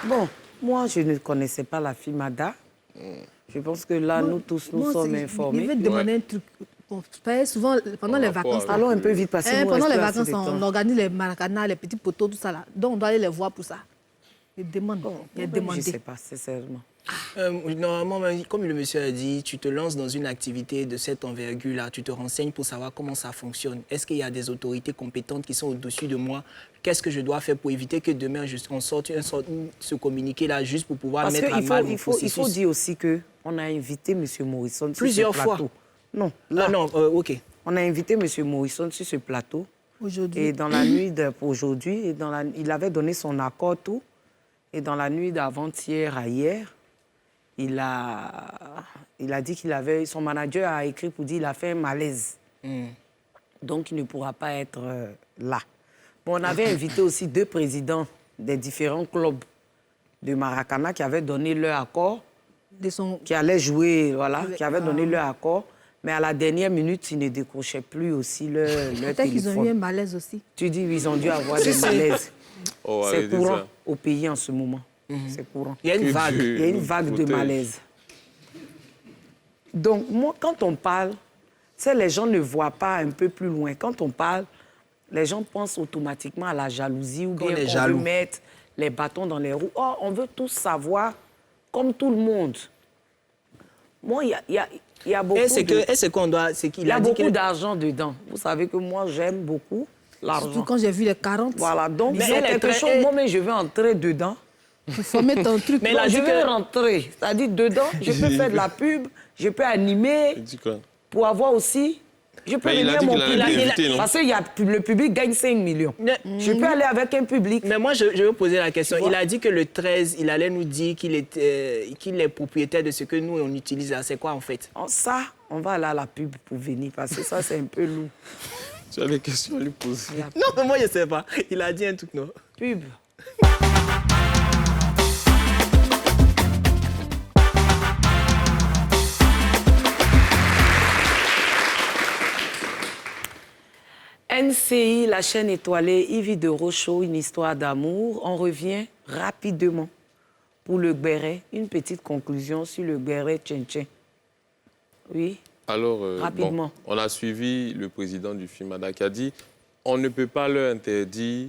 [SPEAKER 2] Bon, moi, je ne connaissais pas la fille Mada. Je pense que là, nous tous, nous sommes informés.
[SPEAKER 3] Je vais te demander un truc. Bon, souvent, pendant les vacances...
[SPEAKER 2] Allons un peu vite, parce que
[SPEAKER 3] pendant les vacances, on organise les maracanas, les petits poteaux, tout ça là. Donc, on doit aller les voir pour ça. Ils demandent. Je
[SPEAKER 2] ne sais pas, sincèrement.
[SPEAKER 13] Normalement, comme le monsieur a dit, tu te lances dans une activité de cette envergure-là, tu te renseignes pour savoir comment ça fonctionne. Est-ce qu'il y a des autorités compétentes qui sont au-dessus de moi? Qu'est-ce que je dois faire pour éviter que demain, on sorte ce communiqué-là juste pour pouvoir mettre à mal mon processus?
[SPEAKER 2] Il faut dire aussi qu'on a invité M. Morrison
[SPEAKER 13] plusieurs
[SPEAKER 2] sur ce plateau.
[SPEAKER 13] Non, ok.
[SPEAKER 2] On a invité M. Morrison sur ce plateau. Aujourd'hui. Et dans la nuit d'aujourd'hui, il avait donné son accord, tout. Et dans la nuit d'avant-hier à hier, il a dit qu'il avait... Son manager a écrit pour dire qu'il a fait un malaise. Donc, il ne pourra pas être là. Bon, on avait invité aussi 2 présidents des différents clubs de Maracana qui avaient donné leur accord, qui allaient jouer, voilà, qui avaient donné leur accord. Mais à la dernière minute, ils ne décrochaient plus aussi leur téléphone.
[SPEAKER 3] Peut-être qu'ils ont eu un malaise aussi.
[SPEAKER 2] Tu dis, ils ont dû avoir des malaises.
[SPEAKER 1] Oh,
[SPEAKER 2] c'est courant au pays en ce moment. C'est courant.
[SPEAKER 13] Il y a une vague.
[SPEAKER 2] Il y a une vague de malaise. Donc, moi, quand on parle, les gens ne voient pas un peu plus loin. Quand on parle, les gens pensent automatiquement à la jalousie ou bien qu'on veut mettre les bâtons dans les roues. Oh, on veut tous savoir comme tout le monde. Moi, il y a beaucoup
[SPEAKER 13] il
[SPEAKER 2] y a beaucoup d'argent dedans. Vous savez que moi, j'aime beaucoup l'argent.
[SPEAKER 3] Surtout quand j'ai vu les 40.
[SPEAKER 2] Voilà, donc c'est quelque chose, moi, je vais entrer dedans.
[SPEAKER 3] Il faut mettre ton truc.
[SPEAKER 2] Mais là, je vais rentrer. C'est-à-dire, dedans, je peux faire de la pub, je peux animer, pour avoir aussi... Je peux venir mon public. Parce que le public gagne 5 millions. Je peux aller avec un public.
[SPEAKER 13] Mais moi, je vais vous poser la question. Il a dit que le 13, il allait nous dire qu'il est propriétaire de ce que nous, on utilise là. C'est quoi, en fait?
[SPEAKER 2] Ça, on va aller à la pub pour venir, parce que ça, c'est un peu lourd.
[SPEAKER 1] Tu as des questions à lui poser?
[SPEAKER 13] Non, mais moi, je ne sais pas. Il a dit un truc, non?
[SPEAKER 2] Pub. NCI, la chaîne étoilée, Yves de Rochaud, une histoire d'amour. On revient rapidement pour le Gbéré. Une petite conclusion sur le Gbéré Tchéntché. Oui.
[SPEAKER 1] Alors,
[SPEAKER 2] rapidement.
[SPEAKER 1] On a suivi le président du FIMADA qui a dit on ne peut pas leur interdire,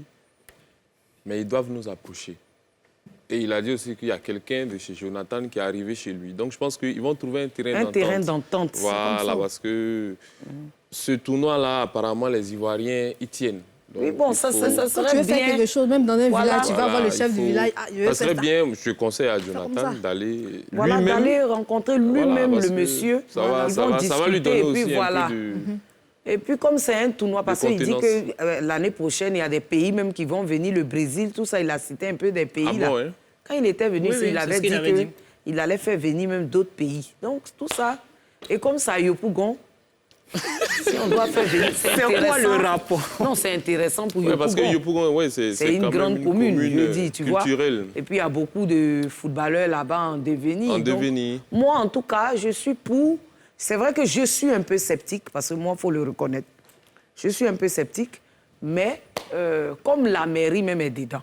[SPEAKER 1] mais ils doivent nous approcher. Et il a dit aussi qu'il y a quelqu'un de chez Jonathan qui est arrivé chez lui. Donc, je pense qu'ils vont trouver un terrain d'entente.
[SPEAKER 2] Un terrain d'entente.
[SPEAKER 1] Voilà, parce que ce tournoi-là, apparemment, les Ivoiriens y tiennent. Donc,
[SPEAKER 2] oui, bon, ça serait bien.
[SPEAKER 3] Tu veux faire quelque chose, même dans un village, tu vas voir le chef du village.
[SPEAKER 1] Ça serait bien, je conseille à Jonathan d'aller
[SPEAKER 2] d'aller rencontrer lui-même le monsieur.
[SPEAKER 1] Ça va lui donner aussi un peu de...
[SPEAKER 2] Et puis, comme c'est un tournoi, parce qu'il dit que l'année prochaine, il y a des pays même qui vont venir, le Brésil, tout ça, il a cité un peu des pays.
[SPEAKER 1] Ah bon, hein?
[SPEAKER 2] Quand il était venu, il avait dit qu'il allait faire venir même d'autres pays. Donc, tout ça. Et comme ça, Yopougon, si on doit faire venir, c'est intéressant.
[SPEAKER 13] Quoi le rapport?
[SPEAKER 2] Non, c'est intéressant pour Yopougon.
[SPEAKER 1] Parce que Yopougon, c'est
[SPEAKER 2] une grande commune, je dis, tu vois.
[SPEAKER 1] Culturelle.
[SPEAKER 2] Et puis, il y a beaucoup de footballeurs là-bas en devenir. Donc, moi, en tout cas, je suis pour... C'est vrai que je suis un peu sceptique, parce que moi, il faut le reconnaître. Je suis un peu sceptique, mais comme la mairie même est dedans,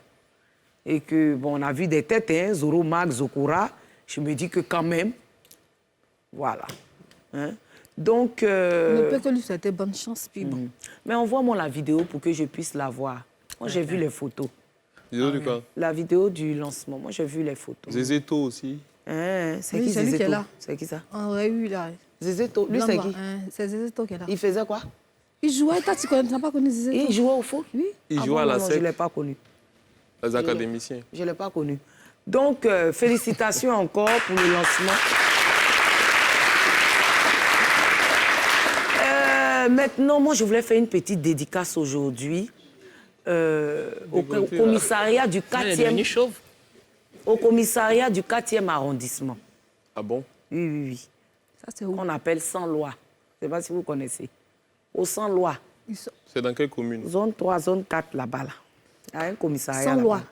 [SPEAKER 2] et que, bon, on a vu des têtes, hein, Zoro, Max, Zokora, je me dis que quand même, voilà. Hein? Donc...
[SPEAKER 3] On ne peut que lui souhaiter bonne chance, puis bon.
[SPEAKER 2] Mais envoie-moi la vidéo pour que je puisse la voir. Moi, j'ai vu les photos.
[SPEAKER 1] Vidéo de quoi?
[SPEAKER 2] La vidéo du lancement. Moi, j'ai vu les photos.
[SPEAKER 1] Zézéto aussi.
[SPEAKER 2] Hein, c'est qui Zézéto? C'est qui ça?
[SPEAKER 3] On aurait eu là.
[SPEAKER 2] Zézéto, lui, c'est qui?
[SPEAKER 3] C'est Zézéto qui est là.
[SPEAKER 2] Il faisait quoi?
[SPEAKER 3] Il jouait, toi, tu n'as pas connu Zézéto?
[SPEAKER 2] Il jouait au foot?
[SPEAKER 3] Oui.
[SPEAKER 1] Il jouait à la SEC?
[SPEAKER 2] Je ne l'ai pas connu.
[SPEAKER 1] Les académiciens?
[SPEAKER 2] Je ne l'ai pas connu. Donc, félicitations encore pour le lancement. Maintenant, moi, je voulais faire une petite dédicace aujourd'hui au commissariat du 4e... Au commissariat du 4e arrondissement.
[SPEAKER 1] Ah bon?
[SPEAKER 2] Oui, oui, oui. Ça, c'est où on appelle Sans-Loi. Je ne sais pas si vous connaissez. Au Sans-Loi.
[SPEAKER 1] C'est dans quelle commune?
[SPEAKER 2] Zone 3, zone 4, là-bas. Là. Il y a un commissariat
[SPEAKER 3] Sans-Loi.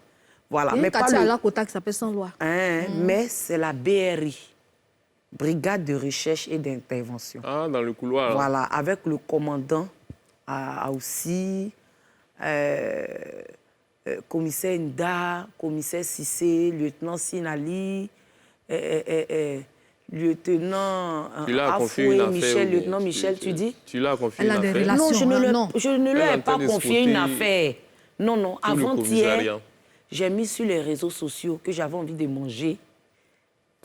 [SPEAKER 2] Voilà.
[SPEAKER 3] Il y a un quartier à la Kota qui s'appelle Sans-Loi.
[SPEAKER 2] Mais c'est la BRI. Brigade de recherche et d'intervention.
[SPEAKER 1] Ah, dans le couloir.
[SPEAKER 2] Voilà, avec le commandant aussi, commissaire Nda, commissaire Sissé, lieutenant Sinali, lieutenant Afoué, Michel, lieutenant Michel, tu dis?
[SPEAKER 1] Tu l'as confié une affaire?
[SPEAKER 2] Non, je ne lui ai pas confié une affaire. Non, non, avant-hier, j'ai mis sur les réseaux sociaux que j'avais envie de manger.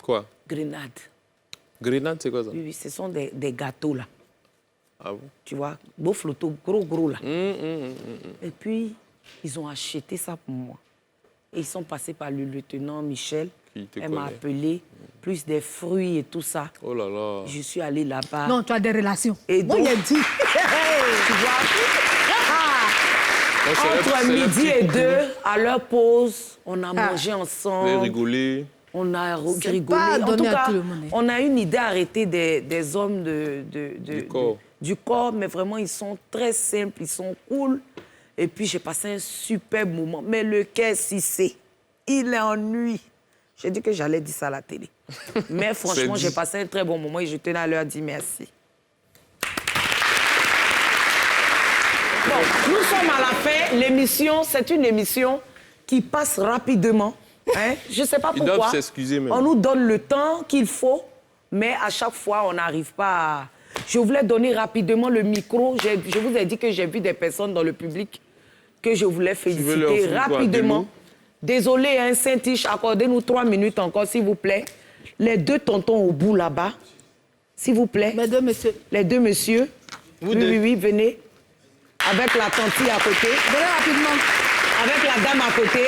[SPEAKER 1] Quoi?
[SPEAKER 2] Grenade.
[SPEAKER 1] Grenade, c'est quoi ça?
[SPEAKER 2] Oui, ce sont des gâteaux, là.
[SPEAKER 1] Ah bon?
[SPEAKER 2] Tu vois, beau flotto, gros, là. Et puis, ils ont acheté ça pour moi. Et ils sont passés par le lieutenant Michel. Elle m'a appelé, plus des fruits et tout ça.
[SPEAKER 1] Oh là là.
[SPEAKER 2] Je suis allée là-bas.
[SPEAKER 3] Non, tu as des relations.
[SPEAKER 2] Et donc,
[SPEAKER 3] il a dit.
[SPEAKER 2] Tu vois, entre midi et 2, à leur pause, on a mangé ensemble.
[SPEAKER 1] On a rigolé.
[SPEAKER 2] On a rigolé.
[SPEAKER 3] pas
[SPEAKER 2] En tout
[SPEAKER 3] donné à
[SPEAKER 2] cas,
[SPEAKER 3] tout le monde, hein.
[SPEAKER 2] on a une idée arrêtée des hommes
[SPEAKER 1] du
[SPEAKER 2] corps, mais vraiment, ils sont très simples, ils sont cool. Et puis, j'ai passé un super moment. Mais le quai, si c'est, il est ennuyé. J'ai dit que j'allais dire ça à la télé. Mais franchement, j'ai passé un très bon moment et je tenais à leur dire merci. Bon, nous sommes à la fin. L'émission, c'est une émission qui passe rapidement. Hein? Je ne sais pas
[SPEAKER 1] Ils
[SPEAKER 2] pourquoi.
[SPEAKER 1] doivent s'excuser même.
[SPEAKER 2] On nous donne le temps qu'il faut, mais à chaque fois, on n'arrive pas à... Je voulais donner rapidement le micro. Je vous ai dit que j'ai vu des personnes dans le public que je voulais féliciter rapidement. Désolé, hein, Saint-Tiche, accordez-nous 3 minutes encore, s'il vous plaît. Les 2 tontons au bout là-bas, s'il vous plaît.
[SPEAKER 3] Les 2 messieurs.
[SPEAKER 2] Les 2 messieurs. Oui, venez. Avec la tantille à côté.
[SPEAKER 3] Venez rapidement.
[SPEAKER 2] Avec la dame à côté.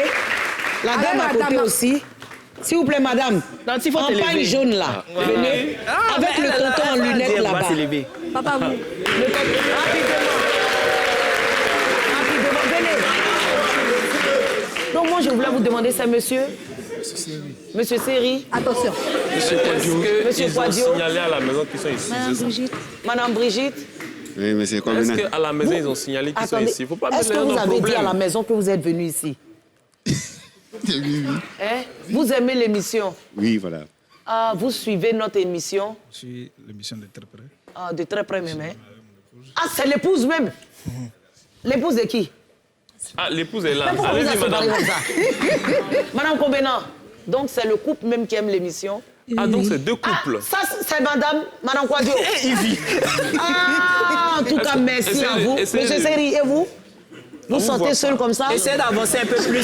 [SPEAKER 2] La dame à côté aussi. S'il vous plaît, madame. En paille jaune, là. Venez. Avec le tonton en lunettes, là-bas.
[SPEAKER 3] Papa, vous.
[SPEAKER 2] Rapidement, venez. Donc, moi, je voulais vous demander, c'est monsieur? Monsieur Seri.
[SPEAKER 3] Attention.
[SPEAKER 1] Monsieur Quadio.
[SPEAKER 2] Monsieur
[SPEAKER 1] Ils ont
[SPEAKER 2] Quadio.
[SPEAKER 1] signalé à la maison qu'ils sont ici.
[SPEAKER 3] Madame Brigitte.
[SPEAKER 2] Madame Brigitte.
[SPEAKER 17] Oui, mais c'est quoi
[SPEAKER 1] Est-ce
[SPEAKER 17] maintenant?
[SPEAKER 1] qu'à la maison, ils ont signalé qu'ils sont ici? Il ne faut pas
[SPEAKER 2] Est-ce
[SPEAKER 1] mettre
[SPEAKER 2] que
[SPEAKER 1] les
[SPEAKER 2] vous
[SPEAKER 1] gens en
[SPEAKER 2] avez dit à
[SPEAKER 1] problème.
[SPEAKER 2] la maison que vous êtes venu ici?
[SPEAKER 17] Oui.
[SPEAKER 2] Hein? Vous aimez l'émission?
[SPEAKER 17] Oui, voilà.
[SPEAKER 2] Ah, vous suivez notre émission?
[SPEAKER 18] Je suis l'émission de très près.
[SPEAKER 2] Ah, de très près même, hein? Ah, c'est l'épouse même? L'épouse de qui?
[SPEAKER 1] Ah, l'épouse est là.
[SPEAKER 2] Mais pourquoi vous
[SPEAKER 1] Allez-y,
[SPEAKER 2] avez parlé
[SPEAKER 1] madame.
[SPEAKER 2] comme ça? Madame Kombena, donc c'est le couple même qui aime l'émission?
[SPEAKER 1] Ah, donc c'est 2 couples.
[SPEAKER 2] Ça, c'est madame Quadio.
[SPEAKER 1] Ivy.
[SPEAKER 2] Ah, en tout cas, merci à vous. Monsieur Seri, et vous? Vous sentez seul comme ça?
[SPEAKER 13] Essayez d'avancer un peu plus.
[SPEAKER 2] Elle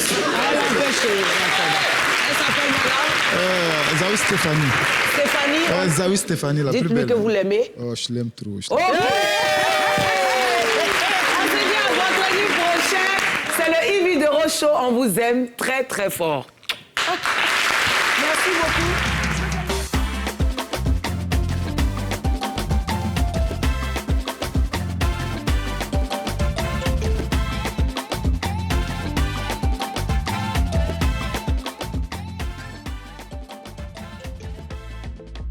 [SPEAKER 2] s'appelle madame?
[SPEAKER 18] Zawi Stéphanie.
[SPEAKER 2] Stéphanie?
[SPEAKER 18] Zawi Stéphanie, la plus
[SPEAKER 2] Dites-lui
[SPEAKER 18] belle.
[SPEAKER 2] que vous l'aimez.
[SPEAKER 18] Oh, je l'aime trop.
[SPEAKER 2] Ok. On se dit à vendredi prochain. C'est le Ivy de Rochaud. On vous aime très, très fort. Merci beaucoup.